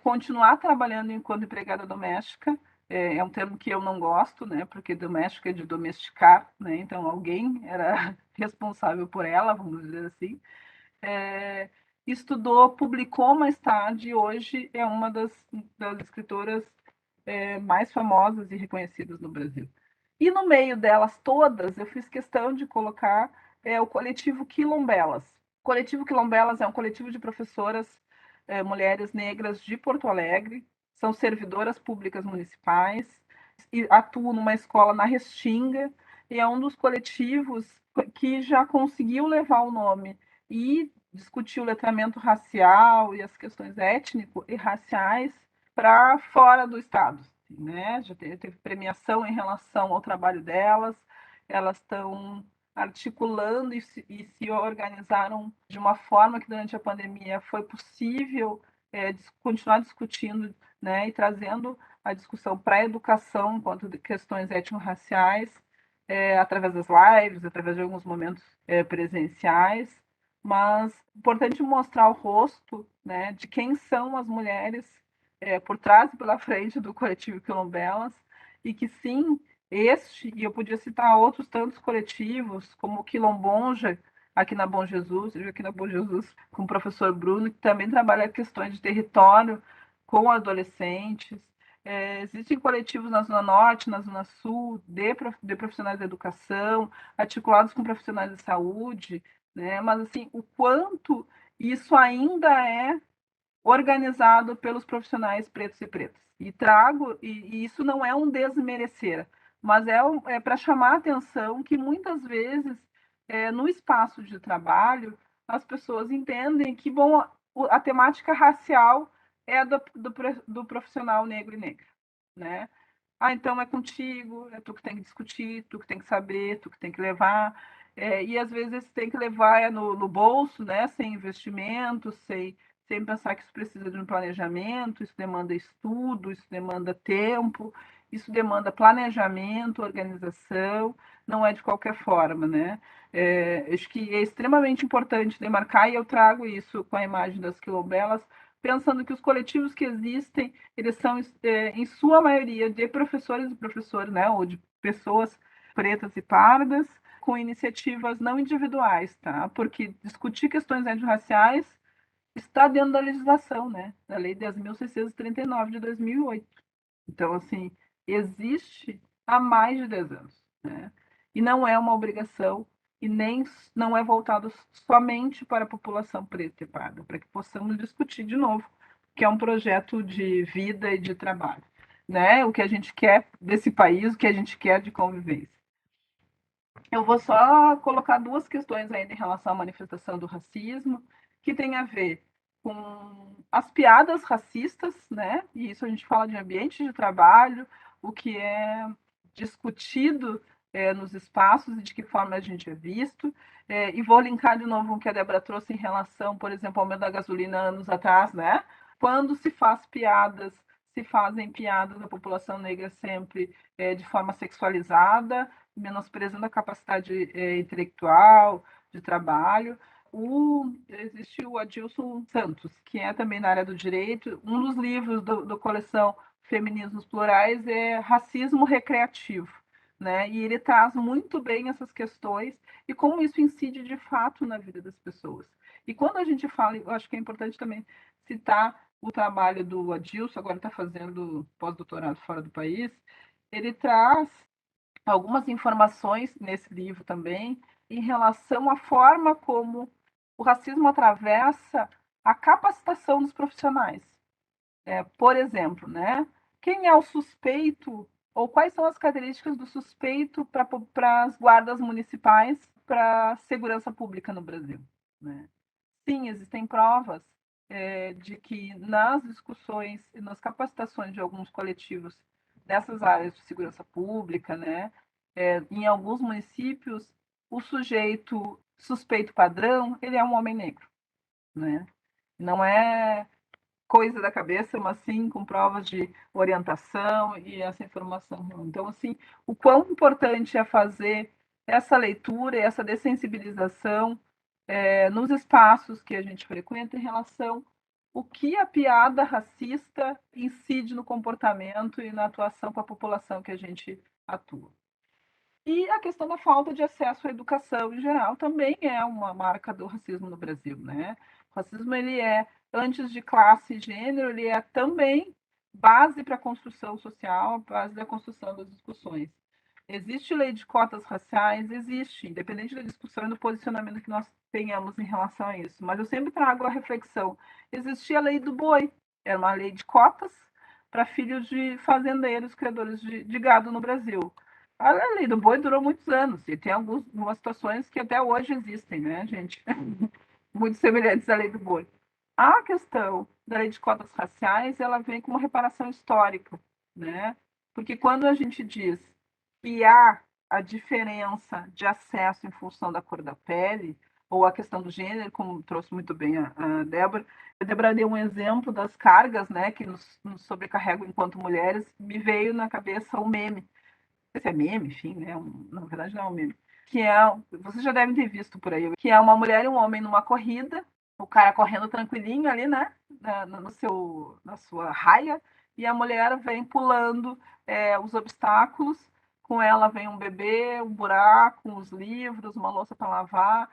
continuar trabalhando enquanto empregada doméstica. É um termo que eu não gosto, né? Porque doméstica é de domesticar, né? Então alguém era responsável por ela, vamos dizer assim. É, estudou, publicou mais tarde e hoje é uma das escritoras mais famosas e reconhecidas no Brasil. E no meio delas todas, eu fiz questão de colocar o coletivo Quilombelas. O coletivo Quilombelas é um coletivo de professoras mulheres negras de Porto Alegre, são servidoras públicas municipais, e atuam numa escola na Restinga, e é um dos coletivos que já conseguiu levar o nome e discutir o letramento racial e as questões étnico e raciais para fora do estado, né? Já teve premiação em relação ao trabalho delas, elas estão articulando e se organizaram de uma forma que durante a pandemia foi possível continuar discutindo, né, e trazendo a discussão para a educação quanto a questões étnico-raciais, através das lives, através de alguns momentos presenciais, mas é importante mostrar o rosto, né, de quem são as mulheres por trás e pela frente do coletivo Quilombelas, e que sim, e eu podia citar outros tantos coletivos, como o Quilombonja, aqui na Bom Jesus, eu aqui na Bom Jesus com o professor Bruno, que também trabalha questões de território com adolescentes. Existem coletivos na Zona Norte, na Zona Sul, de profissionais da educação, articulados com profissionais de saúde, né? Mas assim, o quanto isso ainda é organizado pelos profissionais pretos e pretas. E isso não é um desmerecer, mas para chamar a atenção que muitas vezes, no espaço de trabalho, as pessoas entendem que bom, a temática racial é do profissional negro e negra, né? Ah, então é contigo, é tu que tem que discutir, tu que tem que saber, tu que tem que levar. E às vezes tem que levar no bolso, né? Sem investimento, sem pensar que isso precisa de um planejamento, isso demanda estudo, isso demanda tempo, isso demanda planejamento, organização, não é de qualquer forma, né? Acho que é extremamente importante demarcar, e eu trago isso com a imagem das quilombelas, pensando que os coletivos que existem, eles são, em sua maioria, de professores e professoras, né, ou de pessoas pretas e pardas, com iniciativas não individuais, tá? Porque discutir questões étnico-raciais está dentro da legislação, né, da Lei 10.639 de 2008. Então, assim, existe há mais de 10 anos, né? E não é uma obrigação e nem não é voltado somente para a população preta e parda, para que possamos discutir de novo, que é um projeto de vida e de trabalho, né? O que a gente quer desse país, o que a gente quer de convivência. Eu vou só colocar duas questões ainda em relação à manifestação do racismo, que tem a ver com as piadas racistas, né? E isso a gente fala de ambiente de trabalho, o que é discutido nos espaços e de que forma a gente é visto. E vou linkar de novo o que a Débora trouxe em relação, por exemplo, ao aumento da gasolina anos atrás, né? Quando se fazem piadas da população negra sempre de forma sexualizada, menosprezando a capacidade intelectual, de trabalho. Existe o Adilson Santos, que é também na área do direito. Um dos livros da coleção Feminismos Plurais é Racismo Recreativo, né? E ele traz muito bem essas questões e como isso incide de fato na vida das pessoas. E quando a gente fala, eu acho que é importante também citar o trabalho do Adilson, agora está fazendo pós-doutorado fora do país, ele traz algumas informações nesse livro também em relação à forma como o racismo atravessa a capacitação dos profissionais. Por exemplo, né? Quem é o suspeito ou quais são as características do suspeito para as guardas municipais para a segurança pública no Brasil? Né? Sim, existem provas de que nas discussões e nas capacitações de alguns coletivos dessas áreas de segurança pública, né, em alguns municípios, o sujeito suspeito padrão, ele é um homem negro, né? Não é coisa da cabeça, mas sim com provas de orientação e essa informação. Então, assim, o quão importante é fazer essa leitura e essa dessensibilização nos espaços que a gente frequenta em relação o que a piada racista incide no comportamento e na atuação com a população que a gente atua. E a questão da falta de acesso à educação em geral também é uma marca do racismo no Brasil, né? O racismo, ele é, antes de classe e gênero, ele é também base para a construção social, base da construção das discussões. Existe lei de cotas raciais? Existe, independente da discussão e do posicionamento que nós tenhamos em relação a isso. Mas eu sempre trago a reflexão. Existia a lei do boi, era uma lei de cotas para filhos de fazendeiros, criadores de gado no Brasil. A lei do boi durou muitos anos e tem algumas situações que até hoje existem, né, gente? Muito semelhantes à lei do boi. A questão da lei de cotas raciais, ela vem com uma reparação histórica, né? Porque quando a gente diz que há a diferença de acesso em função da cor da pele, ou a questão do gênero, como trouxe muito bem a Débora, a Débora deu um exemplo das cargas, né, que nos sobrecarregam enquanto mulheres, me veio na cabeça o meme, se é meme, enfim, né? Na verdade não é um meme. Que é, vocês já devem ter visto por aí, que é uma mulher e um homem numa corrida, o cara correndo tranquilinho ali, né? Na sua raia, e a mulher vem pulando os obstáculos. Com ela vem um bebê, um buraco, uns livros, uma louça para lavar.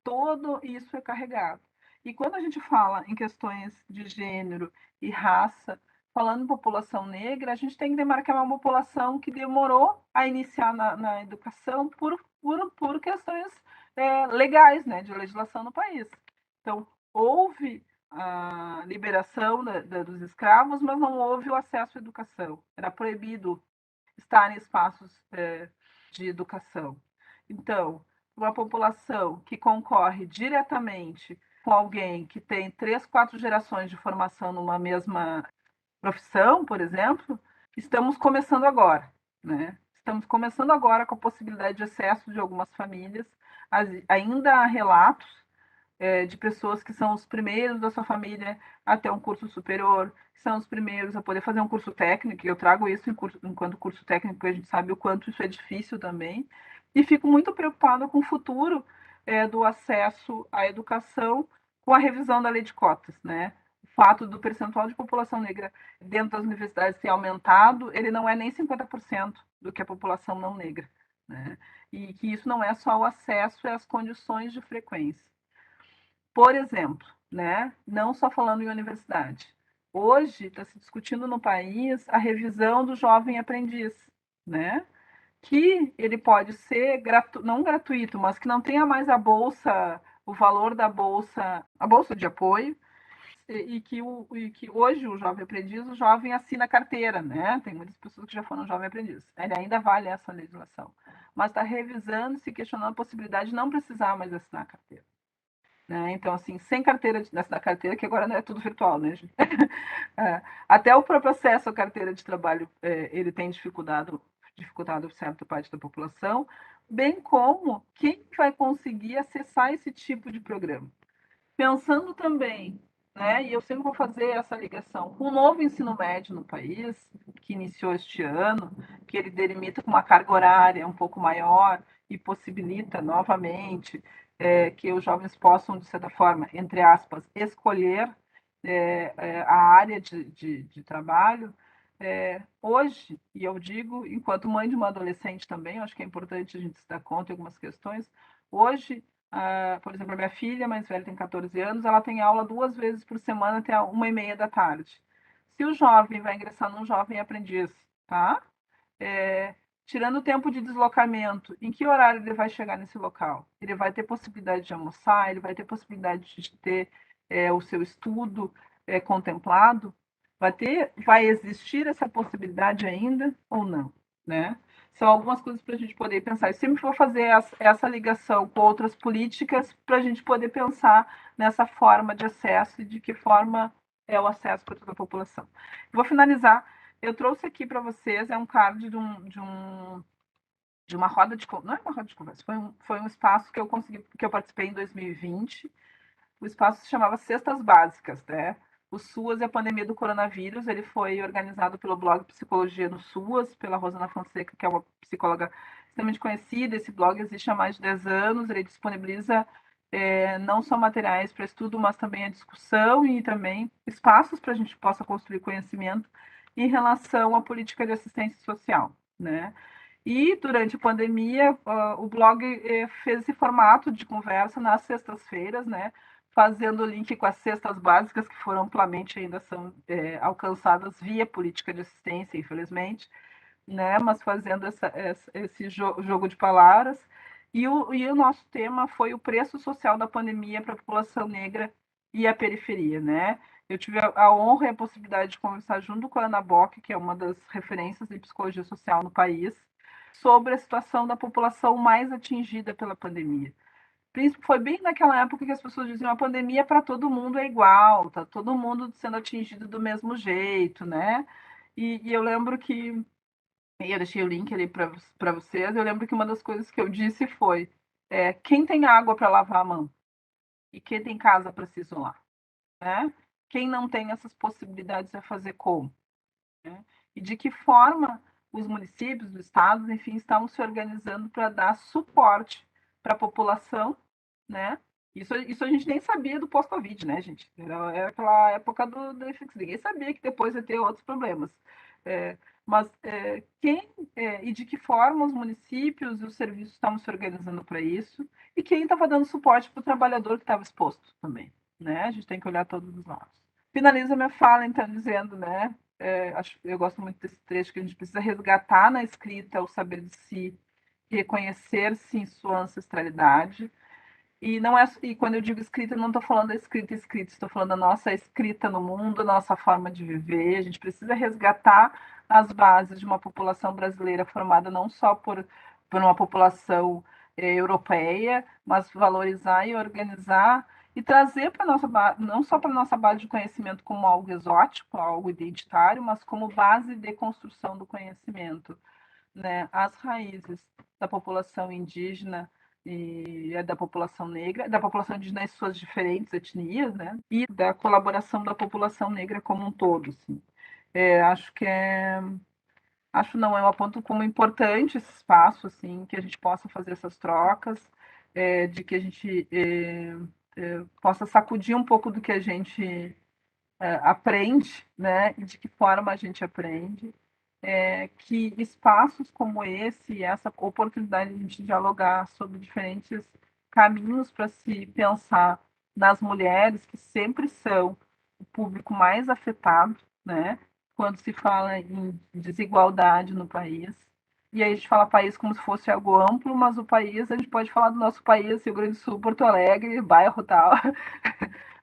Todo isso é carregado. E quando a gente fala em questões de gênero e raça, falando em população negra, a gente tem que demarcar uma população que demorou a iniciar na educação por questões legais, né, de legislação no país. Então, houve a liberação dos escravos, mas não houve o acesso à educação. Era proibido estar em espaços de educação. Então, uma população que concorre diretamente com alguém que tem 3, 4 gerações de formação numa mesma profissão, por exemplo, estamos começando agora, né? Estamos começando agora com a possibilidade de acesso de algumas famílias. Ainda há relatos de pessoas que são os primeiros da sua família a ter um curso superior, que são os primeiros a poder fazer um curso técnico. Eu trago isso enquanto curso técnico, porque a gente sabe o quanto isso é difícil também. E fico muito preocupada com o futuro do acesso à educação com a revisão da lei de cotas, né? O fato do percentual de população negra dentro das universidades ter aumentado, ele não é nem 50% do que a população não negra, né? E que isso não é só o acesso, é as condições de frequência. Por exemplo, né, não só falando em universidade, hoje está se discutindo no país a revisão do jovem aprendiz, né? Que ele pode ser não gratuito, mas que não tenha mais a bolsa, o valor da bolsa, a bolsa de apoio, e que hoje o jovem aprendiz, o jovem assina carteira, né? Tem muitas pessoas que já foram jovem aprendiz. Ele ainda vale essa legislação, mas está revisando, se questionando a possibilidade de não precisar mais assinar a carteira. Né? Então, assim, sem carteira, nessa carteira, que agora não é tudo virtual, né, gente? Até o próprio acesso à carteira de trabalho, ele tem dificultado certa parte da população, bem como quem vai conseguir acessar esse tipo de programa. Pensando também, né, e eu sempre vou fazer essa ligação, com o novo ensino médio no país, que iniciou este ano, que ele delimita com uma carga horária um pouco maior e possibilita novamente que os jovens possam, de certa forma, entre aspas, escolher a área de trabalho. Hoje, e eu digo, enquanto mãe de uma adolescente também, acho que é importante a gente se dar conta de algumas questões, hoje por exemplo, a minha filha mais velha tem 14 anos, ela tem aula 2 vezes por semana até 1h30 da tarde. Se o jovem vai ingressar num jovem aprendiz, tá? Tirando o tempo de deslocamento, em que horário ele vai chegar nesse local? Ele vai ter possibilidade de almoçar, ele vai ter possibilidade de ter o seu estudo contemplado? Vai existir essa possibilidade ainda ou não? né? São algumas coisas para a gente poder pensar. Eu sempre vou fazer essa ligação com outras políticas para a gente poder pensar nessa forma de acesso e de que forma é o acesso para toda a população. Vou finalizar. Eu trouxe aqui para vocês, é um card de uma roda de conversa, não é uma roda de conversa, foi um espaço que eu participei em 2020. O espaço se chamava Cestas Básicas, né? O SUAS e a pandemia do coronavírus, ele foi organizado pelo blog Psicologia no SUAS, pela Rosana Fonseca, que é uma psicóloga extremamente conhecida. Esse blog existe há mais de 10 anos, ele disponibiliza não só materiais para estudo, mas também a discussão e também espaços para a gente possa construir conhecimento em relação à política de assistência social, né? E durante a pandemia, o blog fez esse formato de conversa nas sextas-feiras, né? Fazendo o link com as cestas básicas, que foram amplamente ainda são alcançadas via política de assistência, infelizmente, né? Mas fazendo esse jogo de palavras. E o nosso tema foi o preço social da pandemia para a população negra e a periferia, né? Eu tive a honra e a possibilidade de conversar junto com a Ana Bock, que é uma das referências em psicologia social no país, sobre a situação da população mais atingida pela pandemia. Foi bem naquela época que as pessoas diziam a pandemia para todo mundo é igual, tá todo mundo sendo atingido do mesmo jeito, né? E eu lembro que, e eu deixei o link ali para vocês, eu lembro que uma das coisas que eu disse foi quem tem água para lavar a mão e quem tem casa para se isolar, né? Quem não tem essas possibilidades vai fazer como? Né? E de que forma os municípios, os estados, enfim, estavam se organizando para dar suporte para a população, né? Isso a gente nem sabia do pós-Covid, né, gente? Era aquela época do Netflix, ninguém sabia que depois ia ter outros problemas. É, mas e de que forma os municípios e os serviços estavam se organizando para isso e quem estava dando suporte para o trabalhador que estava exposto também, né? A gente tem que olhar todos os lados. Finalizo a minha fala, então, dizendo, né, eu gosto muito desse trecho, que a gente precisa resgatar na escrita o saber de si, reconhecer-se em sua ancestralidade. E não é, e quando eu digo escrita, eu não estou falando da escrita, estou falando da nossa escrita no mundo, nossa forma de viver. A gente precisa resgatar as bases de uma população brasileira formada não só por uma população europeia, mas valorizar e organizar e trazer para nossa não só para nossa base de conhecimento como algo exótico, algo identitário, mas como base de construção do conhecimento, né? As raízes da população indígena e da população negra, da população indígena e suas diferentes etnias, né? E da colaboração da população negra como um todo, assim. Acho que acho não, eu aponto como importante esse espaço, assim, que a gente possa fazer essas trocas, de que a gente possa sacudir um pouco do que a gente aprende, né? E de que forma a gente aprende, que espaços como esse, essa oportunidade de a gente dialogar sobre diferentes caminhos para se pensar nas mulheres, que sempre são o público mais afetado, né? Quando se fala em desigualdade no país. E aí a gente fala país como se fosse algo amplo, mas o país, a gente pode falar do nosso país, Rio Grande do Sul, Porto Alegre, bairro tal.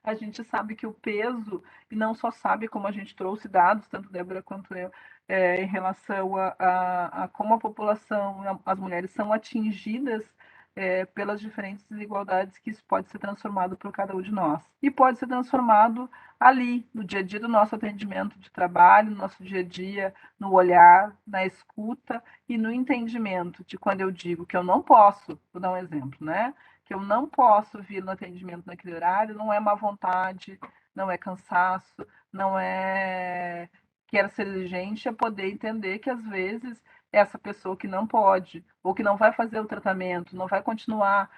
A gente sabe que o peso, e não só sabe, como a gente trouxe dados, tanto Débora quanto eu, em relação a como a população, as mulheres são atingidas pelas diferentes desigualdades, que isso pode ser transformado por cada um de nós. E pode ser transformado ali, no dia a dia do nosso atendimento de trabalho, no nosso dia a dia, no olhar, na escuta e no entendimento de quando eu digo que eu não posso, vou dar um exemplo, né? Que eu não posso vir no atendimento naquele horário, não é má vontade, não é cansaço, não é quero ser exigente, é poder entender que às vezes essa pessoa que não pode, ou que não vai fazer o tratamento, não vai continuar,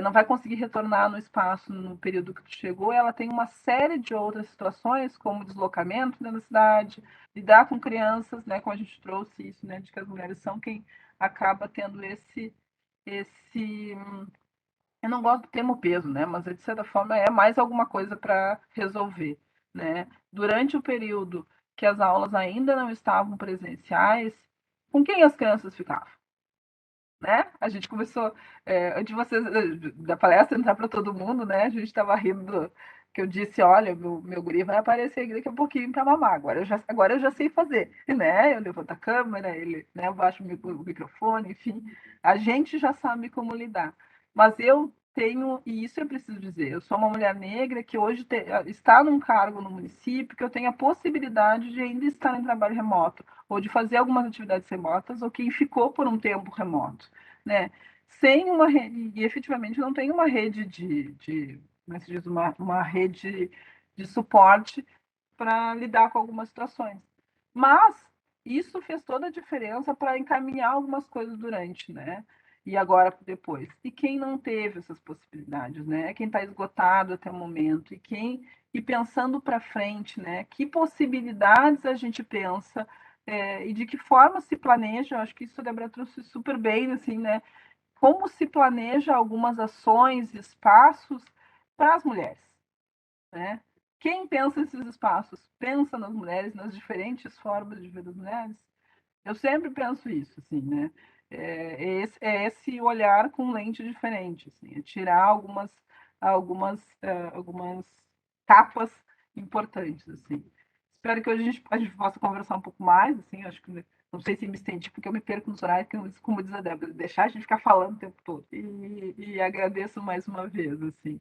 não vai conseguir retornar no espaço no período que chegou, ela tem uma série de outras situações, como deslocamento dentro da cidade, lidar com crianças, né, como a gente trouxe isso, né, de que as mulheres são quem acaba tendo esse eu não gosto do termo peso, né? Mas de certa forma é mais alguma coisa para resolver, né? Durante o período que as aulas ainda não estavam presenciais, com quem as crianças ficavam, né? A gente começou antes de vocês da palestra entrar para todo mundo, né? A gente estava rindo que eu disse, olha, meu guri vai aparecer aqui daqui a pouquinho para mamar, agora eu já sei fazer, né? Eu levanto a câmera, ele, né, eu baixo o microfone, enfim, a gente já sabe como lidar. Mas eu tenho, e isso eu preciso dizer, eu sou uma mulher negra que hoje está num cargo no município, que eu tenho a possibilidade de ainda estar em trabalho remoto, ou de fazer algumas atividades remotas, ou quem ficou por um tempo remoto, né? Sem uma rede, e efetivamente não tem uma rede como é que se diz, uma rede de suporte para lidar com algumas situações. Mas isso fez toda a diferença para encaminhar algumas coisas durante, né? E agora depois. E quem não teve essas possibilidades, né? Quem está esgotado até o momento e pensando para frente, né? Que possibilidades a gente pensa e de que forma se planeja? Eu acho que isso a Débora trouxe super bem, assim, né? Como se planeja algumas ações, espaços para as mulheres, né? Quem pensa esses espaços pensa nas mulheres, nas diferentes formas de ver as mulheres. Eu sempre penso isso, assim, né? É esse olhar com lente diferente, assim, é tirar algumas capas importantes, assim. Espero que hoje a gente possa conversar um pouco mais, assim, acho que não sei se me estendi, porque eu me perco nos horários, como diz a Débora, deixar a gente ficar falando o tempo todo. E agradeço mais uma vez, assim,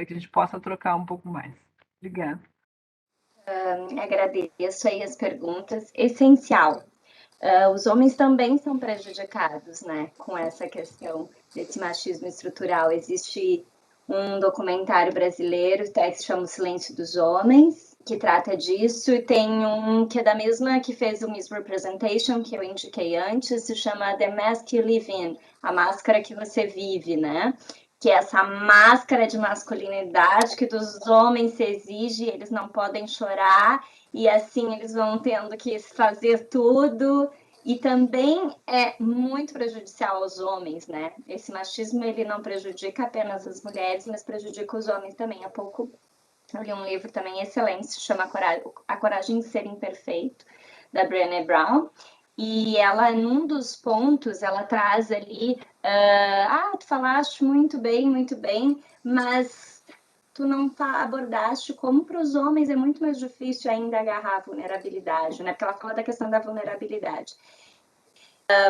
que a gente possa trocar um pouco mais. Obrigada. Agradeço aí as perguntas. Essencial. Os homens também são prejudicados, né, com essa questão desse machismo estrutural. Existe um documentário brasileiro, até que se chama O Silêncio dos Homens, que trata disso, e tem um que é da mesma que fez o Misrepresentation, que eu indiquei antes, se chama The Mask You Live In, a máscara que você vive, né? Que é essa máscara de masculinidade que dos homens se exige, eles não podem chorar, e assim eles vão tendo que fazer tudo, e também é muito prejudicial aos homens, né? Esse machismo, ele não prejudica apenas as mulheres, mas prejudica os homens também. Há pouco eu li um livro também excelente, se chama A Coragem de Ser Imperfeito, da Brené Brown, e ela, num dos pontos, ela traz ali, tu falaste muito bem, mas tu não abordaste como para os homens é muito mais difícil ainda agarrar a vulnerabilidade, né? Porque ela fala da questão da vulnerabilidade.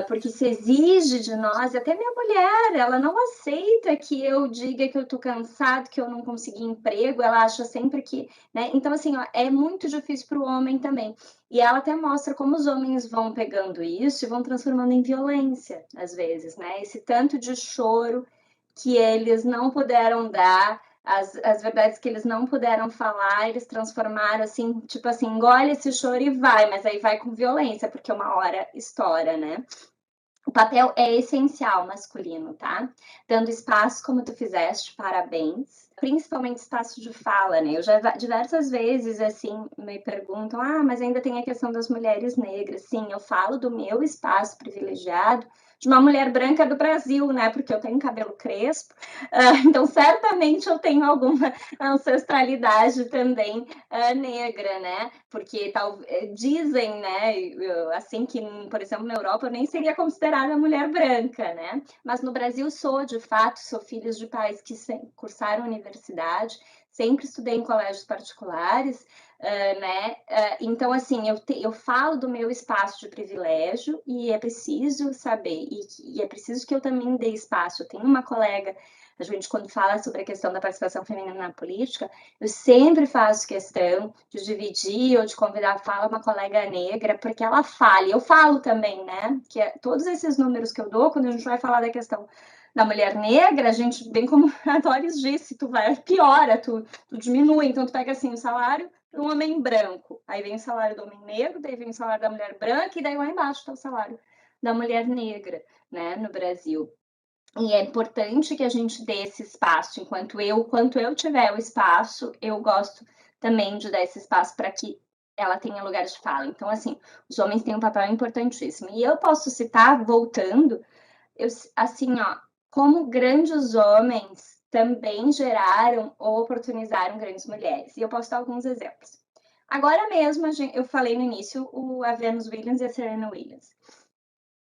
Porque se exige de nós, até minha mulher, ela não aceita que eu diga que eu tô cansado, que eu não consegui emprego, ela acha sempre que, né? Então, assim, ó, é muito difícil para o homem também. E ela até mostra como os homens vão pegando isso e vão transformando em violência, às vezes, né? Esse tanto de choro que eles não puderam dar, as verdades que eles não puderam falar, eles transformaram assim, tipo assim, engole esse choro e vai, mas aí vai com violência, porque uma hora estoura, né? O papel é essencial masculino, tá? Dando espaço, como tu fizeste, parabéns. Principalmente espaço de fala, né? Eu já diversas vezes, assim, me perguntam, mas ainda tem a questão das mulheres negras. Sim, eu falo do meu espaço privilegiado de uma mulher branca do Brasil, né? Porque eu tenho cabelo crespo, então certamente eu tenho alguma ancestralidade também negra, né? Porque dizem, né, assim que, por exemplo, na Europa eu nem seria considerada mulher branca, né? Mas no Brasil sou, de fato, sou filha de pais que cursaram universidade, sempre estudei em colégios particulares, né? Então, assim, eu falo do meu espaço de privilégio e é preciso saber, e é preciso que eu também dê espaço. Eu tenho uma colega, a gente, quando fala sobre a questão da participação feminina na política, eu sempre faço questão de dividir ou de convidar, fala uma colega negra, porque ela fale. Eu falo também, né? Que todos esses números que eu dou, quando a gente vai falar da questão da mulher negra, a gente, bem como a Doris disse, piora, tu diminui. Então, tu pega assim o salário do homem branco, aí vem o salário do homem negro, daí vem o salário da mulher branca, e daí lá embaixo está o salário da mulher negra, né, no Brasil. E é importante que a gente dê esse espaço. Enquanto eu tiver o espaço, eu gosto também de dar esse espaço para que ela tenha lugar de fala. Então, assim, os homens têm um papel importantíssimo. E eu posso citar, voltando, assim, ó, como grandes homens também geraram ou oportunizaram grandes mulheres. E eu posso dar alguns exemplos. Agora mesmo, eu falei no início, a Venus Williams e a Serena Williams.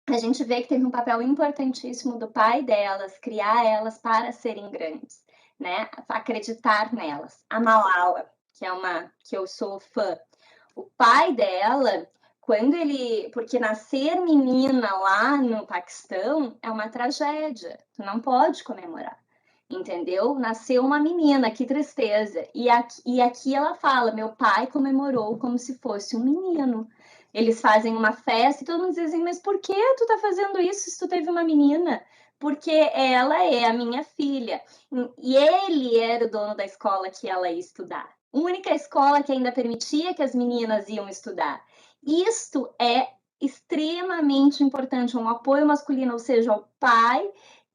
A gente vê que teve um papel importantíssimo do pai delas, criar elas para serem grandes. né? Acreditar nelas. A Malala, que eu sou fã, o pai dela, porque nascer menina lá no Paquistão é uma tragédia, tu não pode comemorar, entendeu? Nasceu uma menina, que tristeza. E aqui ela fala, meu pai comemorou como se fosse um menino. Eles fazem uma festa e todo mundo diz assim, mas por que tu tá fazendo isso se tu teve uma menina? Porque ela é a minha filha. E ele era o dono da escola que ela ia estudar. Única escola que ainda permitia que as meninas iam estudar. Isto é extremamente importante, um apoio masculino, ou seja, o pai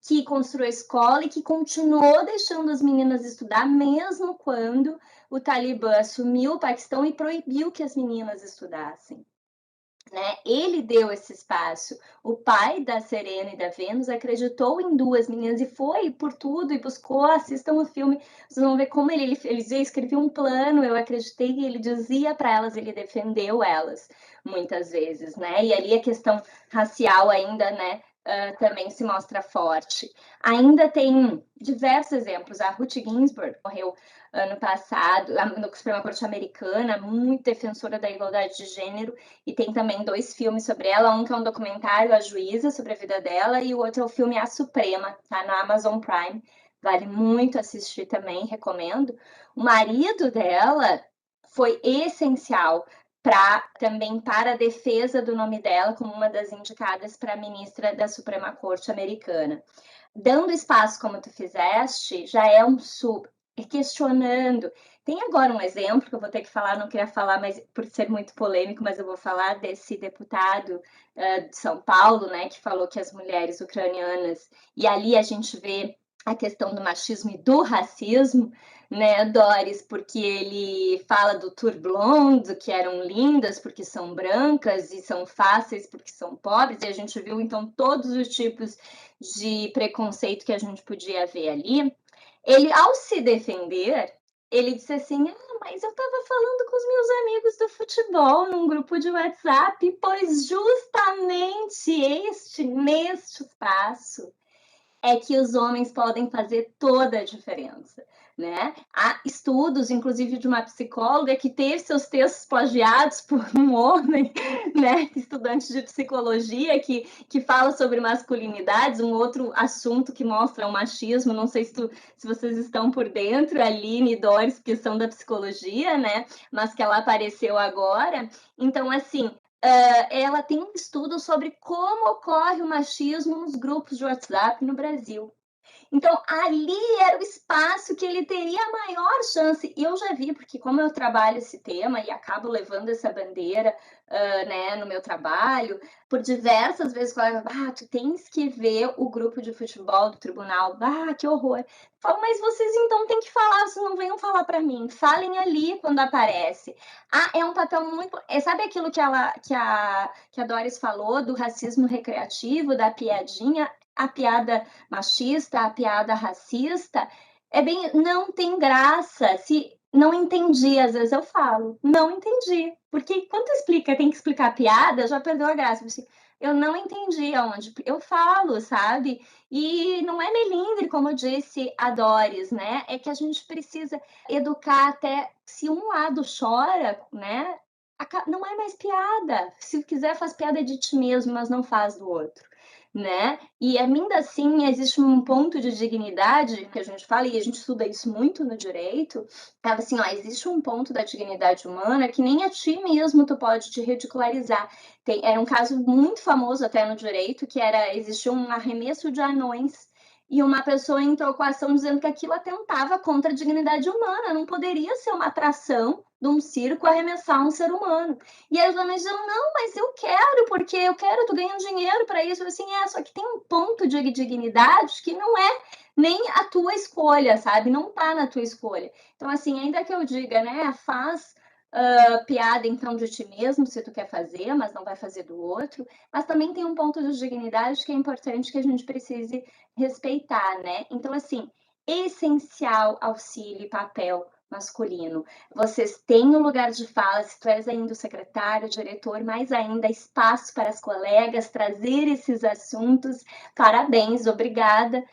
que construiu a escola e que continuou deixando as meninas estudar, mesmo quando o Talibã assumiu o Paquistão e proibiu que as meninas estudassem. Né? Ele deu esse espaço. O pai da Serena e da Vênus acreditou em duas meninas e foi por tudo e buscou. Assistam o filme, vocês vão ver como ele escreveu um plano. Eu acreditei e ele dizia para elas, ele defendeu elas muitas vezes, né? E ali a questão racial ainda, né? Também se mostra forte. Ainda tem diversos exemplos. A Ruth Ginsburg morreu ano passado, no Suprema Corte Americana, muito defensora da igualdade de gênero, e tem também 2 filmes sobre ela, um que é um documentário, A Juíza, sobre a vida dela, e o outro é o filme A Suprema, tá na Amazon Prime, vale muito assistir também, recomendo. O marido dela foi essencial também para a defesa do nome dela como uma das indicadas para ministra da Suprema Corte Americana. Dando espaço como tu fizeste, já é um questionando. Tem agora um exemplo que eu vou ter que falar, não queria falar, mas por ser muito polêmico, mas eu vou falar desse deputado de São Paulo, né, que falou que as mulheres ucranianas, e ali a gente vê a questão do machismo e do racismo, né, Doris, porque ele fala do tour blonde, que eram lindas porque são brancas e são fáceis porque são pobres, e a gente viu então todos os tipos de preconceito que a gente podia ver ali. Ele, ao se defender, ele disse assim, mas eu estava falando com os meus amigos do futebol num grupo de WhatsApp, pois justamente neste espaço é que os homens podem fazer toda a diferença, né? Há estudos, inclusive de uma psicóloga que teve seus textos plagiados por um homem, né? Estudante de psicologia que fala sobre masculinidades, um outro assunto que mostra o machismo. Não sei se vocês estão por dentro, Aline e Doris, porque são da psicologia, né? Mas que ela apareceu agora. Então, assim, ela tem um estudo sobre como ocorre o machismo nos grupos de WhatsApp no Brasil. Então, ali era o espaço que ele teria a maior chance. E eu já vi, porque como eu trabalho esse tema e acabo levando essa bandeira né, no meu trabalho, por diversas vezes falaram, tu tens que ver o grupo de futebol do tribunal. Que horror. Eu falo, mas vocês então têm que falar, vocês não venham falar para mim. Falem ali quando aparece. É um papel muito... Sabe aquilo que a Doris falou do racismo recreativo, da piadinha? A piada machista, a piada racista, não tem graça. Se não entendi, às vezes eu falo, não entendi. Porque quando explica, tem que explicar a piada, já perdeu a graça. Eu não entendi aonde. Eu falo, sabe? E não é melindre, como disse a Doris, né? É que a gente precisa educar até se um lado chora, né? Não é mais piada. Se quiser, faz piada de ti mesmo, mas não faz do outro. Né? E ainda assim existe um ponto de dignidade que a gente fala, e a gente estuda isso muito no direito, ela assim, existe um ponto da dignidade humana que nem a ti mesmo tu pode te ridicularizar. Era um caso muito famoso até no direito, que existia um arremesso de anões, e uma pessoa entrou com a ação dizendo que aquilo atentava contra a dignidade humana, não poderia ser uma atração de um circo arremessar um ser humano. E aí os homens dizem, não, mas eu quero, porque eu quero, tu ganha dinheiro para isso. Eu assim, só que tem um ponto de dignidade que não é nem a tua escolha, sabe? Não tá na tua escolha. Então, assim, ainda que eu diga, né, faz piada então de ti mesmo, se tu quer fazer, mas não vai fazer do outro. Mas também tem um ponto de dignidade que é importante que a gente precise respeitar, né? Então, assim, essencial auxílio e papel masculino. Vocês têm um lugar de fala, se tu és ainda o secretário, o diretor, mais ainda espaço para as colegas trazer esses assuntos. Parabéns, obrigada,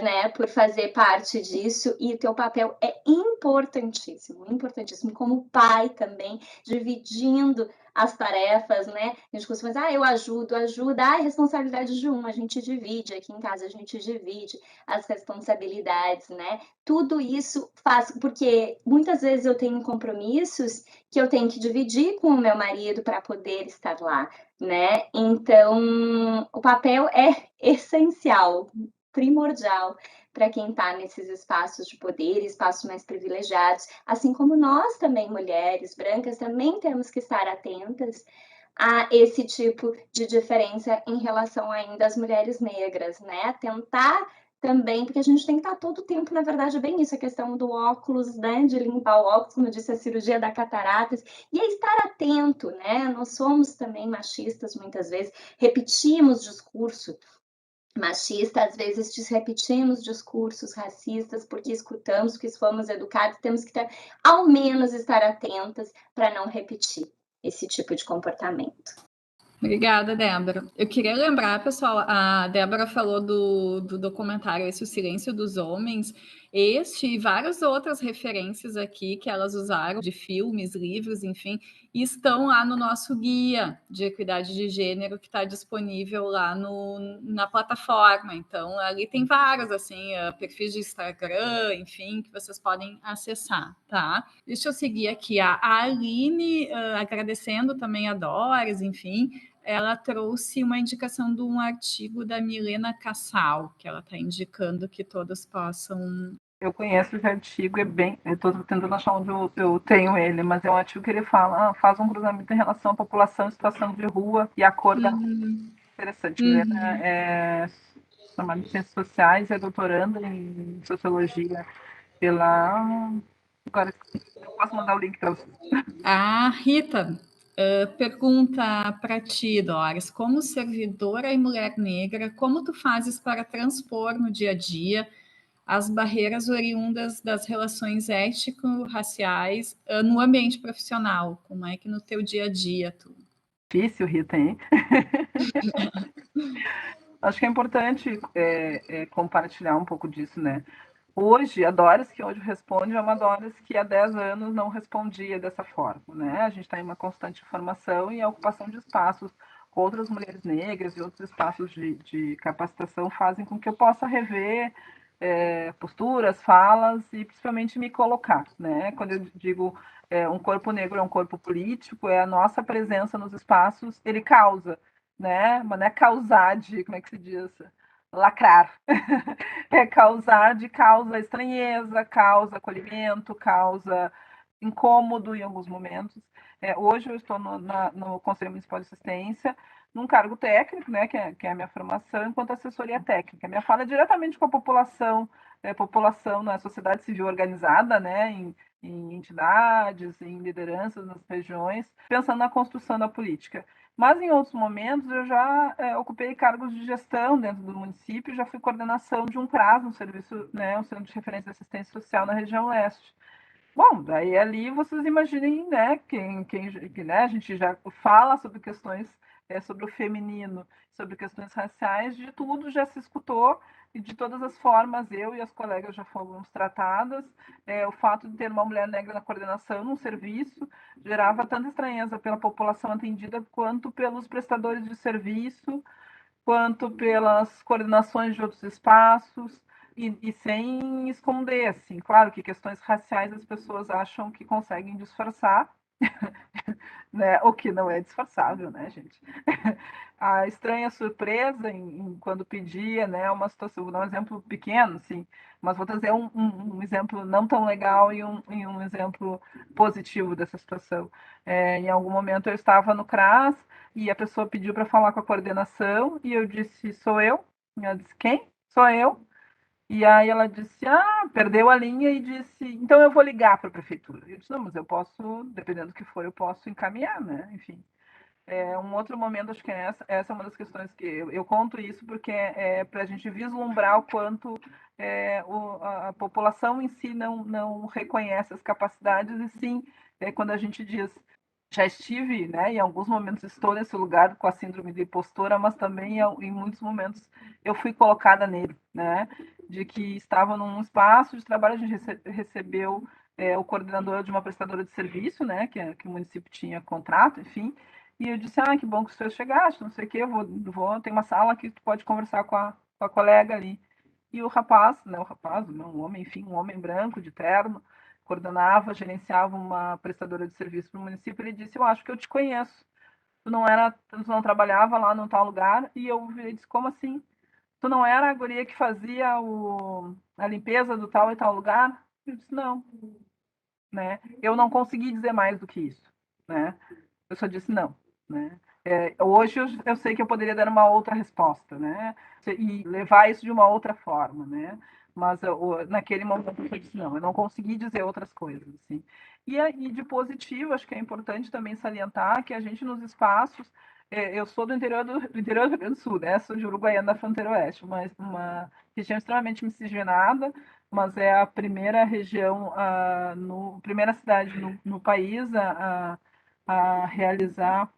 né, por fazer parte disso, e o teu papel é importantíssimo, importantíssimo, como pai também, dividindo as tarefas, né? A gente costuma dizer, eu ajudo, ajuda, é responsabilidade de um, a gente divide, aqui em casa a gente divide as responsabilidades, né? Tudo isso faz, porque muitas vezes eu tenho compromissos que eu tenho que dividir com o meu marido para poder estar lá, né? Então, o papel é essencial, primordial para quem está nesses espaços de poder, espaços mais privilegiados, assim como nós também, mulheres brancas, também temos que estar atentas a esse tipo de diferença em relação ainda às mulheres negras, né? Tentar também, porque a gente tem que estar todo o tempo, na verdade, bem isso, a questão do óculos, né? De limpar o óculos, como eu disse, a cirurgia da cataratas, e é estar atento, né? Nós somos também machistas, muitas vezes, repetimos discurso machista, às vezes repetimos discursos racistas porque escutamos, porque fomos educados, temos que ter, ao menos estar atentas para não repetir esse tipo de comportamento. Obrigada, Débora. Eu queria lembrar, pessoal, a Débora falou do documentário Esse, O Silêncio dos Homens, este e várias outras referências aqui que elas usaram, de filmes, livros, enfim, e estão lá no nosso guia de equidade de gênero, que está disponível lá na plataforma. Então, ali tem vários, assim, perfis de Instagram, enfim, que vocês podem acessar, tá? Deixa eu seguir aqui a Aline, agradecendo também a Doris, enfim, ela trouxe uma indicação de um artigo da Milena Cassal, que ela está indicando que todos possam... Eu conheço esse artigo, é bem... Eu estou tentando achar onde eu tenho ele, mas é um artigo que ele fala, faz um cruzamento em relação à população em situação de rua e a cor da... Interessante. Milena é formada em Ciências Sociais, é doutoranda em Sociologia pela... Agora, eu posso mandar o link para você. A Rita pergunta para ti, Doris, como servidora e mulher negra, como tu fazes para transpor no dia a dia as barreiras oriundas das relações étnico-raciais no ambiente profissional? Como é que no teu dia a dia tu... Difícil, Rita, hein? Acho que é importante compartilhar um pouco disso, né? Hoje, a Doris que hoje responde é uma Doris que há 10 anos não respondia dessa forma, né? A gente está em uma constante formação e a ocupação de espaços com outras mulheres negras e outros espaços de capacitação fazem com que eu possa rever posturas, falas e principalmente me colocar, né? Quando eu digo um corpo negro é um corpo político, é a nossa presença nos espaços, ele causa, né? Mas não é causar de, como é que se diz? Lacrar. É causar de causa estranheza, causa acolhimento, causa incômodo em alguns momentos. Hoje eu estou no Conselho Municipal de Assistência, num cargo técnico, né, que é a minha formação, enquanto assessoria técnica. Minha fala é diretamente com a população na sociedade civil organizada, né, em entidades, em lideranças nas regiões, pensando na construção da política. Mas em outros momentos eu já ocupei cargos de gestão dentro do município, já fui coordenação de um CRAS, um serviço, né, um Centro de Referência de Assistência Social na região leste. Bom, daí ali vocês imaginem, né, né, a gente já fala sobre questões sobre o feminino, sobre questões raciais, de tudo já se escutou e de todas as formas eu e as colegas já fomos tratadas. O fato de ter uma mulher negra na coordenação num serviço gerava tanta estranheza pela população atendida quanto pelos prestadores de serviço, quanto pelas coordenações de outros espaços. E sem esconder, assim, claro que questões raciais as pessoas acham que conseguem disfarçar, né? O que não é disfarçável, né, gente? A estranha surpresa quando pedia, né, uma situação, vou dar um exemplo pequeno, assim, mas vou trazer um exemplo não tão legal e um exemplo positivo dessa situação. Em algum momento eu estava no CRAS e a pessoa pediu para falar com a coordenação e eu disse, sou eu? E ela disse, quem? Sou eu. E aí ela disse, perdeu a linha e disse, então eu vou ligar para a prefeitura. Eu disse, não, mas eu posso, dependendo do que for, eu posso encaminhar, né? Enfim. Um outro momento, acho que essa é uma das questões que eu conto isso, porque é para a gente vislumbrar o quanto a população em si não reconhece as capacidades, e sim, quando a gente diz, já estive, né, em alguns momentos estou nesse lugar com a síndrome de impostora, mas também em muitos momentos eu fui colocada nele, né, de que estava num espaço de trabalho, a gente recebeu o coordenador de uma prestadora de serviço, né, que o município tinha contrato, enfim, e eu disse, que bom que o senhor chegaste, não sei o quê, tem uma sala que tu pode conversar com a colega ali. E o rapaz, um homem, enfim, um homem branco, de terno, coordenava, gerenciava uma prestadora de serviço para o município, ele disse, eu acho que eu te conheço. Tu não trabalhava lá no tal lugar? E eu disse, como assim? Tu não era a guria que fazia a limpeza do tal e tal lugar? Eu disse, não. Né? Eu não consegui dizer mais do que isso, né? Eu só disse não, né? Hoje eu sei que eu poderia dar uma outra resposta, né? E levar isso de uma outra forma, né? Mas naquele momento eu disse não, eu não consegui dizer outras coisas, assim. E de positivo, acho que é importante também salientar que a gente nos espaços, eu sou do interior do Rio Grande do Sul, né? Sou de Uruguaiana da fronteira oeste, mas uma região extremamente miscigenada, mas é a primeira região, primeira cidade no país a realizar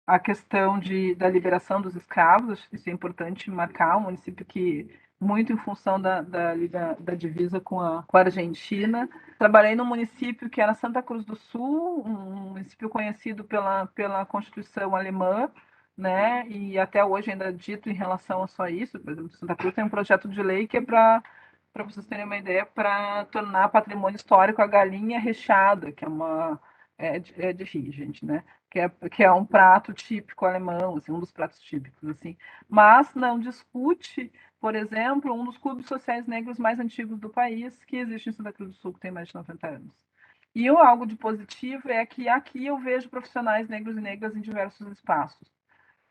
a questão da liberação dos escravos. Isso é importante marcar, um município que, muito em função da divisa com a Argentina. Trabalhei num município que era Santa Cruz do Sul, um município conhecido pela Constituição alemã, né? E até hoje ainda dito em relação a só isso. Por exemplo, Santa Cruz tem um projeto de lei que é para vocês terem uma ideia, para tornar patrimônio histórico a galinha recheada, que é uma de rir, gente, né? Que é um prato típico alemão, assim, um dos pratos típicos, assim. Mas não discute, por exemplo, um dos clubes sociais negros mais antigos do país, que existe em Santa Cruz do Sul, que tem mais de 90 anos. E algo de positivo é que aqui eu vejo profissionais negros e negras em diversos espaços.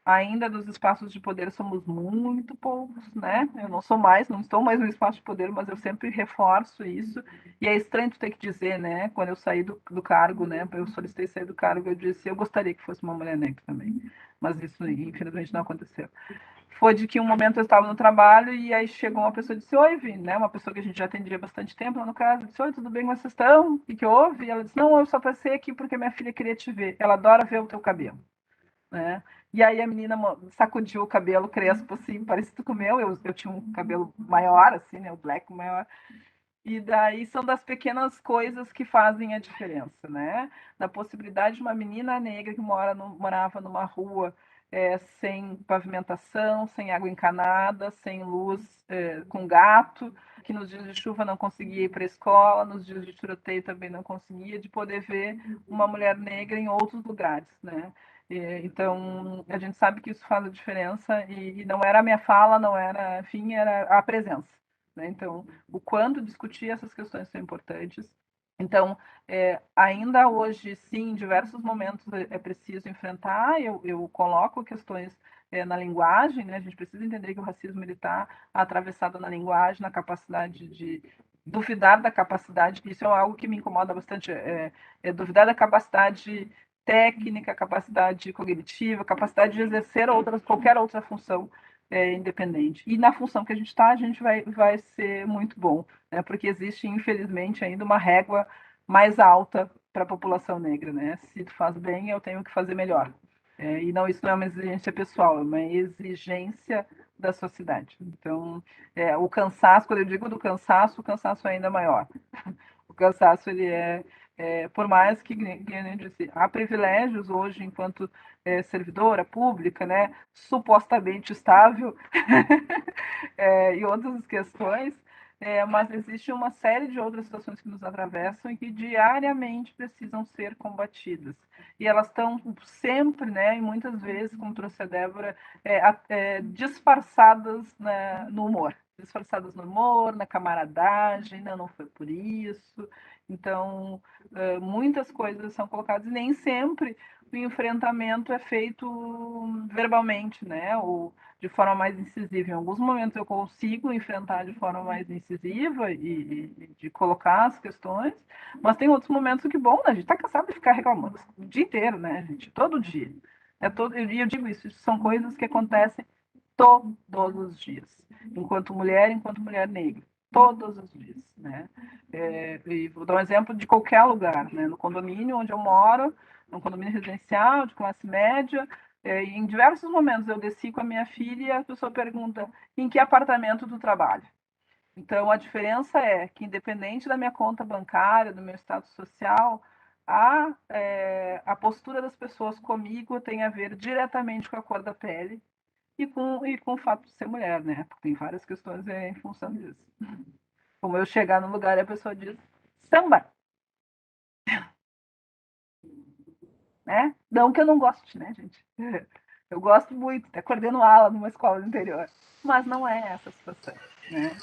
Ainda nos espaços de poder somos muito poucos, né? Eu não estou mais no espaço de poder, mas eu sempre reforço isso. E é estranho tu ter que dizer, né? Quando eu saí do cargo, né? Eu solicitei sair do cargo, eu disse, eu gostaria que fosse uma mulher negra também. Mas isso, infelizmente, não aconteceu. Foi de que um momento eu estava no trabalho e aí chegou uma pessoa e disse, oi, Vi, né? Uma pessoa que a gente já atendia há bastante tempo lá no caso, disse, oi, tudo bem, como vocês estão? O que houve? E ela disse, não, eu só passei aqui porque minha filha queria te ver. Ela adora ver o teu cabelo. Né? E aí a menina sacudiu o cabelo crespo, assim, parecido com o meu. Eu tinha um cabelo maior, assim, né? O black maior. E daí são das pequenas coisas que fazem a diferença, né? Da possibilidade de uma menina negra que morava numa rua sem pavimentação, sem água encanada, sem luz, com gato, que nos dias de chuva não conseguia ir para a escola, nos dias de tiroteio também não conseguia, de poder ver uma mulher negra em outros lugares, né? Então, a gente sabe que isso faz a diferença e não era a minha fala, não era, enfim, era a presença. Né? Então, o quanto discutir essas questões são importantes. Então, ainda hoje, sim, em diversos momentos é preciso enfrentar. Eu coloco questões na linguagem, né? A gente precisa entender que o racismo está atravessado na linguagem, na capacidade de duvidar da capacidade, isso é algo que me incomoda bastante, duvidar da capacidade técnica, capacidade cognitiva, capacidade de exercer qualquer outra função independente. E na função que a gente está, a gente vai ser muito bom, né? Porque existe, infelizmente, ainda uma régua mais alta para a população negra, né? Se tu faz bem, eu tenho que fazer melhor. E não, isso não é uma exigência pessoal, é uma exigência da sociedade. Então, o cansaço, quando eu digo do cansaço, o cansaço é ainda maior. O cansaço, ele por mais que eu disse, há privilégios hoje enquanto servidora pública, né, supostamente estável, e outras questões, mas existe uma série de outras situações que nos atravessam e que diariamente precisam ser combatidas. E elas estão sempre, né, e muitas vezes, como trouxe a Débora, disfarçadas, né, no humor. Disfarçadas no humor, na camaradagem, não foi por isso. Então, muitas coisas são colocadas e nem sempre o enfrentamento é feito verbalmente, né? Ou de forma mais incisiva. Em alguns momentos eu consigo enfrentar de forma mais incisiva e de colocar as questões, mas tem outros momentos que, bom, a gente está cansado de ficar reclamando o dia inteiro, né, gente? Todo dia. E eu digo isso são coisas que acontecem todos os dias, enquanto mulher negra, todos os dias, né? E vou dar um exemplo de qualquer lugar, né? No condomínio onde eu moro, no condomínio residencial de classe média, em diversos momentos eu desci com a minha filha e a pessoa pergunta: em que apartamento tu trabalha? Então, a diferença é que, independente da minha conta bancária, do meu status social, a postura das pessoas comigo tem a ver diretamente com a cor da pele e com o fato de ser mulher, né? Porque tem várias questões em função disso. Como eu chegar no lugar e a pessoa diz samba, né? Não que eu não goste, né, gente? Eu gosto muito, até coordeno aula numa escola do interior, mas não é essa a situação, né?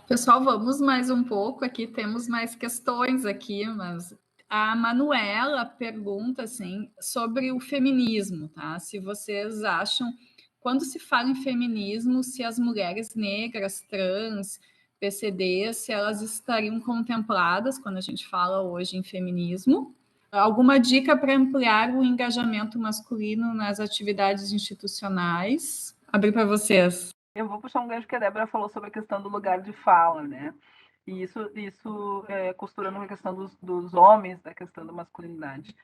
Pessoal, vamos mais um pouco aqui, temos mais questões aqui, mas a Manuela pergunta assim sobre o feminismo, tá? Se vocês acham, quando se fala em feminismo, se as mulheres negras, trans, PCD, se elas estariam contempladas quando a gente fala hoje em feminismo. Alguma dica para ampliar o engajamento masculino nas atividades institucionais? Abrir para vocês. Eu vou puxar um gancho que a Débora falou sobre a questão do lugar de fala, né? E isso costurando a questão dos homens, da questão da masculinidade.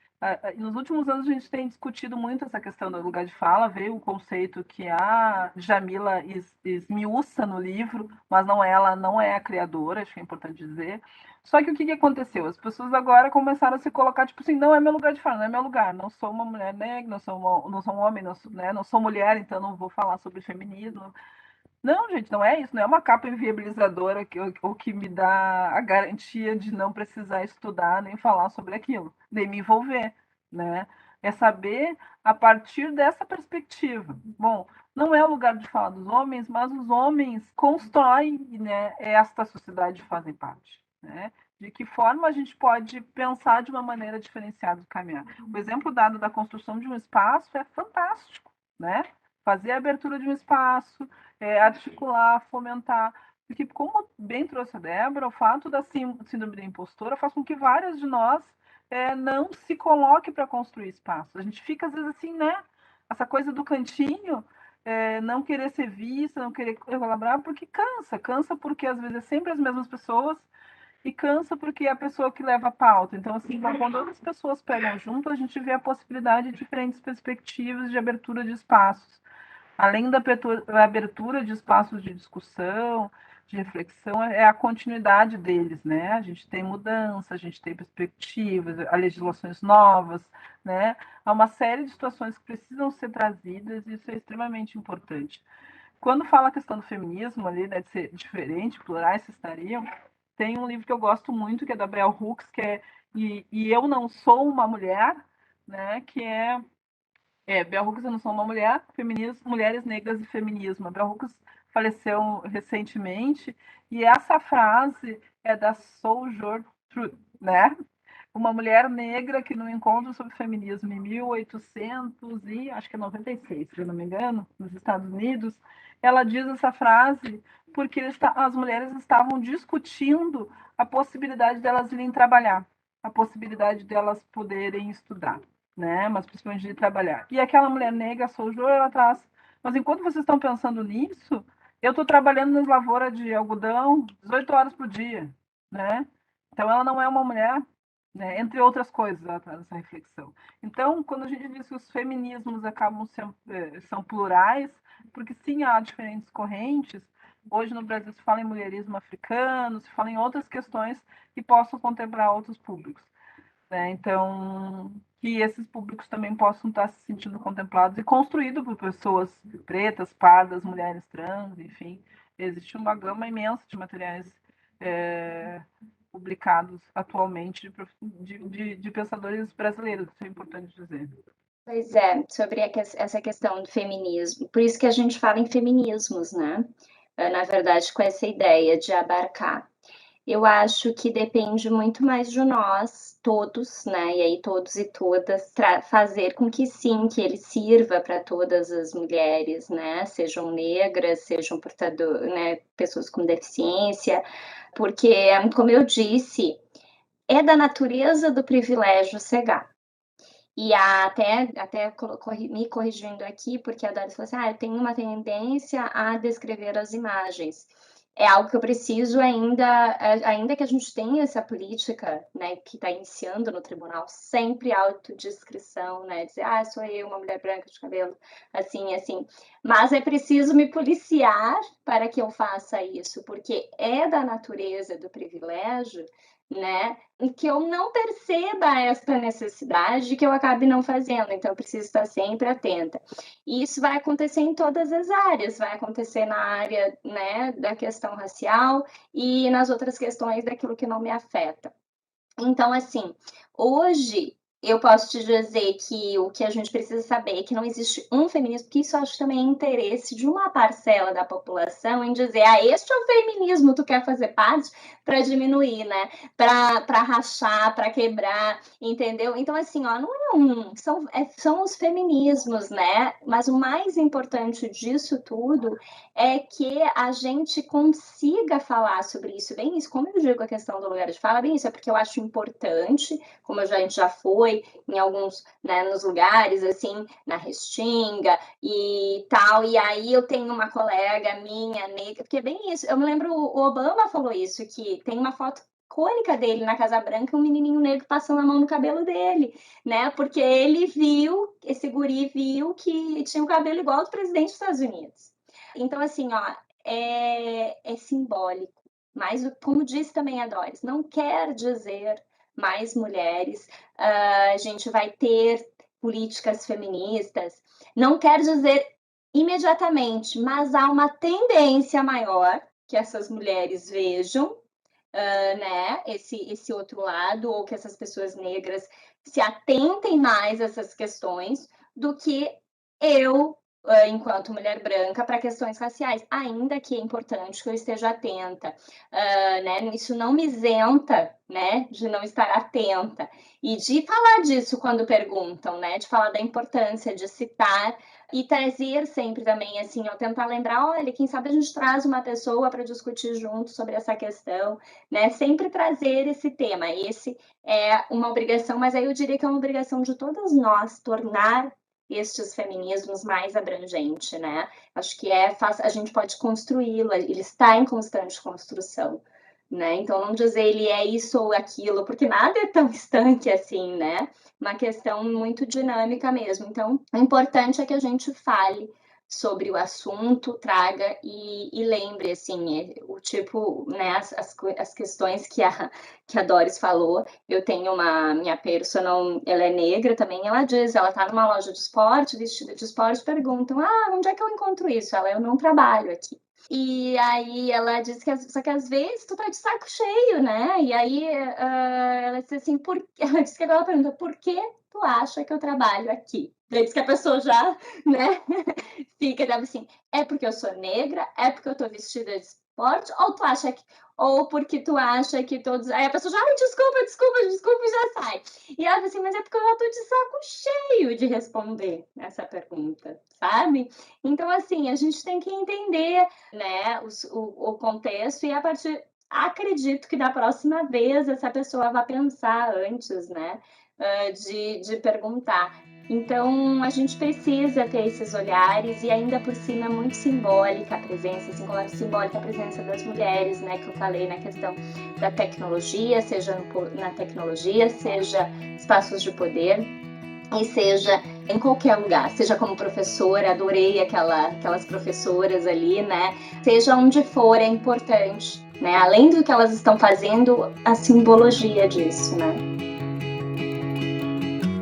Nos últimos anos, a gente tem discutido muito essa questão do lugar de fala. Veio o conceito que a Jamila esmiuça no livro, mas ela não é a criadora, acho que é importante dizer. Só que o que aconteceu? As pessoas agora começaram a se colocar, tipo assim, não é meu lugar de fala, não é meu lugar, não sou uma mulher negra, não sou um homem, não sou mulher, então não vou falar sobre feminismo. Não, gente, não é isso, não é uma capa inviabilizadora que me dá a garantia de não precisar estudar nem falar sobre aquilo, nem me envolver, né? É saber a partir dessa perspectiva. Bom, não é o lugar de fala dos homens, mas os homens constroem, né, esta sociedade que fazem parte, né? De que forma a gente pode pensar de uma maneira diferenciada do caminhar. O exemplo dado da construção de um espaço é fantástico, né? Fazer a abertura de um espaço, articular, fomentar. Porque, como bem trouxe a Débora, o fato da síndrome da impostora faz com que várias de nós não se coloque para construir espaço. A gente fica, às vezes, assim, né? Essa coisa do cantinho, não querer ser vista, não querer colaborar, porque cansa porque às vezes é sempre as mesmas pessoas e cansa porque é a pessoa que leva a pauta. Então, assim, quando outras pessoas pegam junto, a gente vê a possibilidade de diferentes perspectivas de abertura de espaços. Além da abertura de espaços de discussão, de reflexão, é a continuidade deles, né? A gente tem mudança, a gente tem perspectivas, há legislações novas, né? Há uma série de situações que precisam ser trazidas e isso é extremamente importante. Quando fala a questão do feminismo ali, de ser diferente, plurais se estariam, tem um livro que eu gosto muito, que é da Bell Hooks, que é E Eu Não Sou Uma Mulher, né? Que Bell Hooks, Eu Não Sou Uma Mulher, Feminismo, Mulheres Negras e Feminismo. A Bell Hooks faleceu recentemente e essa frase é da Sojourner Truth, né? Uma mulher negra que no encontro sobre feminismo em 1800 e acho que é 96, se eu não me engano, nos Estados Unidos, ela diz essa frase porque as mulheres estavam discutindo a possibilidade delas irem trabalhar, a possibilidade delas poderem estudar, né? Mas principalmente de trabalhar. E aquela mulher negra, Sojourner, ela traz, mas enquanto vocês estão pensando nisso, eu estou trabalhando nas lavouras de algodão 18 horas por dia, né? Então ela não é uma mulher, né? Entre outras coisas, ela traz essa reflexão. Então, quando a gente diz que os feminismos são plurais, porque sim, há diferentes correntes. Hoje no Brasil se fala em mulherismo africano, se fala em outras questões que possam contemplar outros públicos, né? Então, que esses públicos também possam estar se sentindo contemplados e construídos por pessoas pretas, pardas, mulheres trans, enfim. Existe uma gama imensa de materiais publicados atualmente de pensadores brasileiros, isso é importante dizer. Pois é, sobre essa questão do feminismo. Por isso que a gente fala em feminismos, né? Na verdade, com essa ideia de abarcar. Eu acho que depende muito mais de nós, todos, né? E aí todos e todas, fazer com que sim, que ele sirva para todas as mulheres, né? Sejam negras, sejam né? Pessoas com deficiência, porque, como eu disse, é da natureza do privilégio cegar. E até me corrigindo aqui, porque a Doris falou assim, eu tenho uma tendência a descrever as imagens. É algo que eu preciso ainda que a gente tenha essa política, né, que está iniciando no tribunal, sempre autodescrição, né, dizer, sou eu, uma mulher branca de cabelo assim, assim. Mas é preciso me policiar para que eu faça isso, porque é da natureza do privilégio, né, que eu não perceba esta necessidade, que eu acabe não fazendo. Então, eu preciso estar sempre atenta. E isso vai acontecer em todas as áreas, vai acontecer na área, né, da questão racial e nas outras questões daquilo que não me afeta. Então, assim, hoje eu posso te dizer que o que a gente precisa saber é que não existe um feminismo, porque isso eu acho também interesse de uma parcela da população em dizer, este é o feminismo, tu quer fazer parte para diminuir, né? Para rachar, para quebrar, entendeu? Então, assim, não é são os feminismos, né? Mas o mais importante disso tudo é que a gente consiga falar sobre isso, bem isso, como eu digo a questão do lugar de fala, bem isso, é porque eu acho importante, como a gente já foi em alguns, né, nos lugares, assim, na Restinga e tal, e aí eu tenho uma colega minha, negra, porque bem isso, eu me lembro, o Obama falou isso, que tem uma foto icônica dele na Casa Branca, um menininho negro passando a mão no cabelo dele, né, porque ele viu, esse guri viu que tinha o cabelo igual ao do presidente dos Estados Unidos. Então, assim, é simbólico. Mas, como disse também a Doris, não quer dizer mais mulheres, a gente vai ter políticas feministas, não quer dizer imediatamente, mas há uma tendência maior que essas mulheres vejam, né, esse outro lado, ou que essas pessoas negras se atentem mais a essas questões do que eu, enquanto mulher branca, para questões raciais, ainda que é importante que eu esteja atenta, né? Isso não me isenta, né, de não estar atenta e de falar disso quando perguntam, né, de falar da importância de citar e trazer sempre também, assim, eu tentar lembrar, olha, quem sabe a gente traz uma pessoa para discutir junto sobre essa questão, né, sempre trazer esse tema. Esse é uma obrigação, mas aí eu diria que é uma obrigação de todas nós tornar estes feminismos mais abrangente, né? Acho que a gente pode construí-lo, ele está em constante construção, né? Então, não dizer ele é isso ou aquilo, porque nada é tão estanque assim, né? Uma questão muito dinâmica mesmo. Então, o importante é que a gente fale sobre o assunto, traga e lembre, assim, o tipo, né, as questões que a Doris falou. Eu tenho minha personal, ela é negra também, ela diz, ela tá numa loja de esporte, vestida de esporte, perguntam, onde é que eu encontro isso? Eu não trabalho aqui. E aí ela disse só que às vezes tu tá de saco cheio, né? E aí ela disse assim, ela disse que ela pergunta, por que tu acha que eu trabalho aqui? Daí diz que a pessoa já, né, fica, deve assim, é porque eu sou negra, é porque eu tô vestida de esporte, ou porque tu acha que todos... Aí a pessoa já, desculpa, e já sai. E ela assim, mas é porque eu já tô de saco cheio de responder essa pergunta, sabe? Então, assim, a gente tem que entender, né, o contexto e a partir... Acredito que da próxima vez essa pessoa vai pensar antes, né, de perguntar. Então, a gente precisa ter esses olhares e ainda por cima é muito simbólica a presença, simbólica a presença das mulheres, né, que eu falei na questão da tecnologia, seja na tecnologia, seja espaços de poder e seja em qualquer lugar, seja como professora, adorei aquelas professoras ali, né, seja onde for, é importante, né, além do que elas estão fazendo, a simbologia disso, né.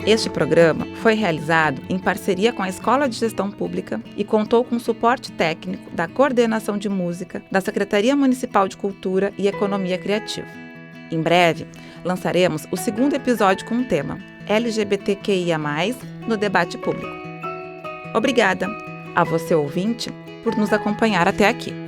Este programa foi realizado em parceria com a Escola de Gestão Pública e contou com o suporte técnico da Coordenação de Música da Secretaria Municipal de Cultura e Economia Criativa. Em breve, lançaremos o segundo episódio com o tema LGBTQIA+, no debate público. Obrigada a você, ouvinte, por nos acompanhar até aqui.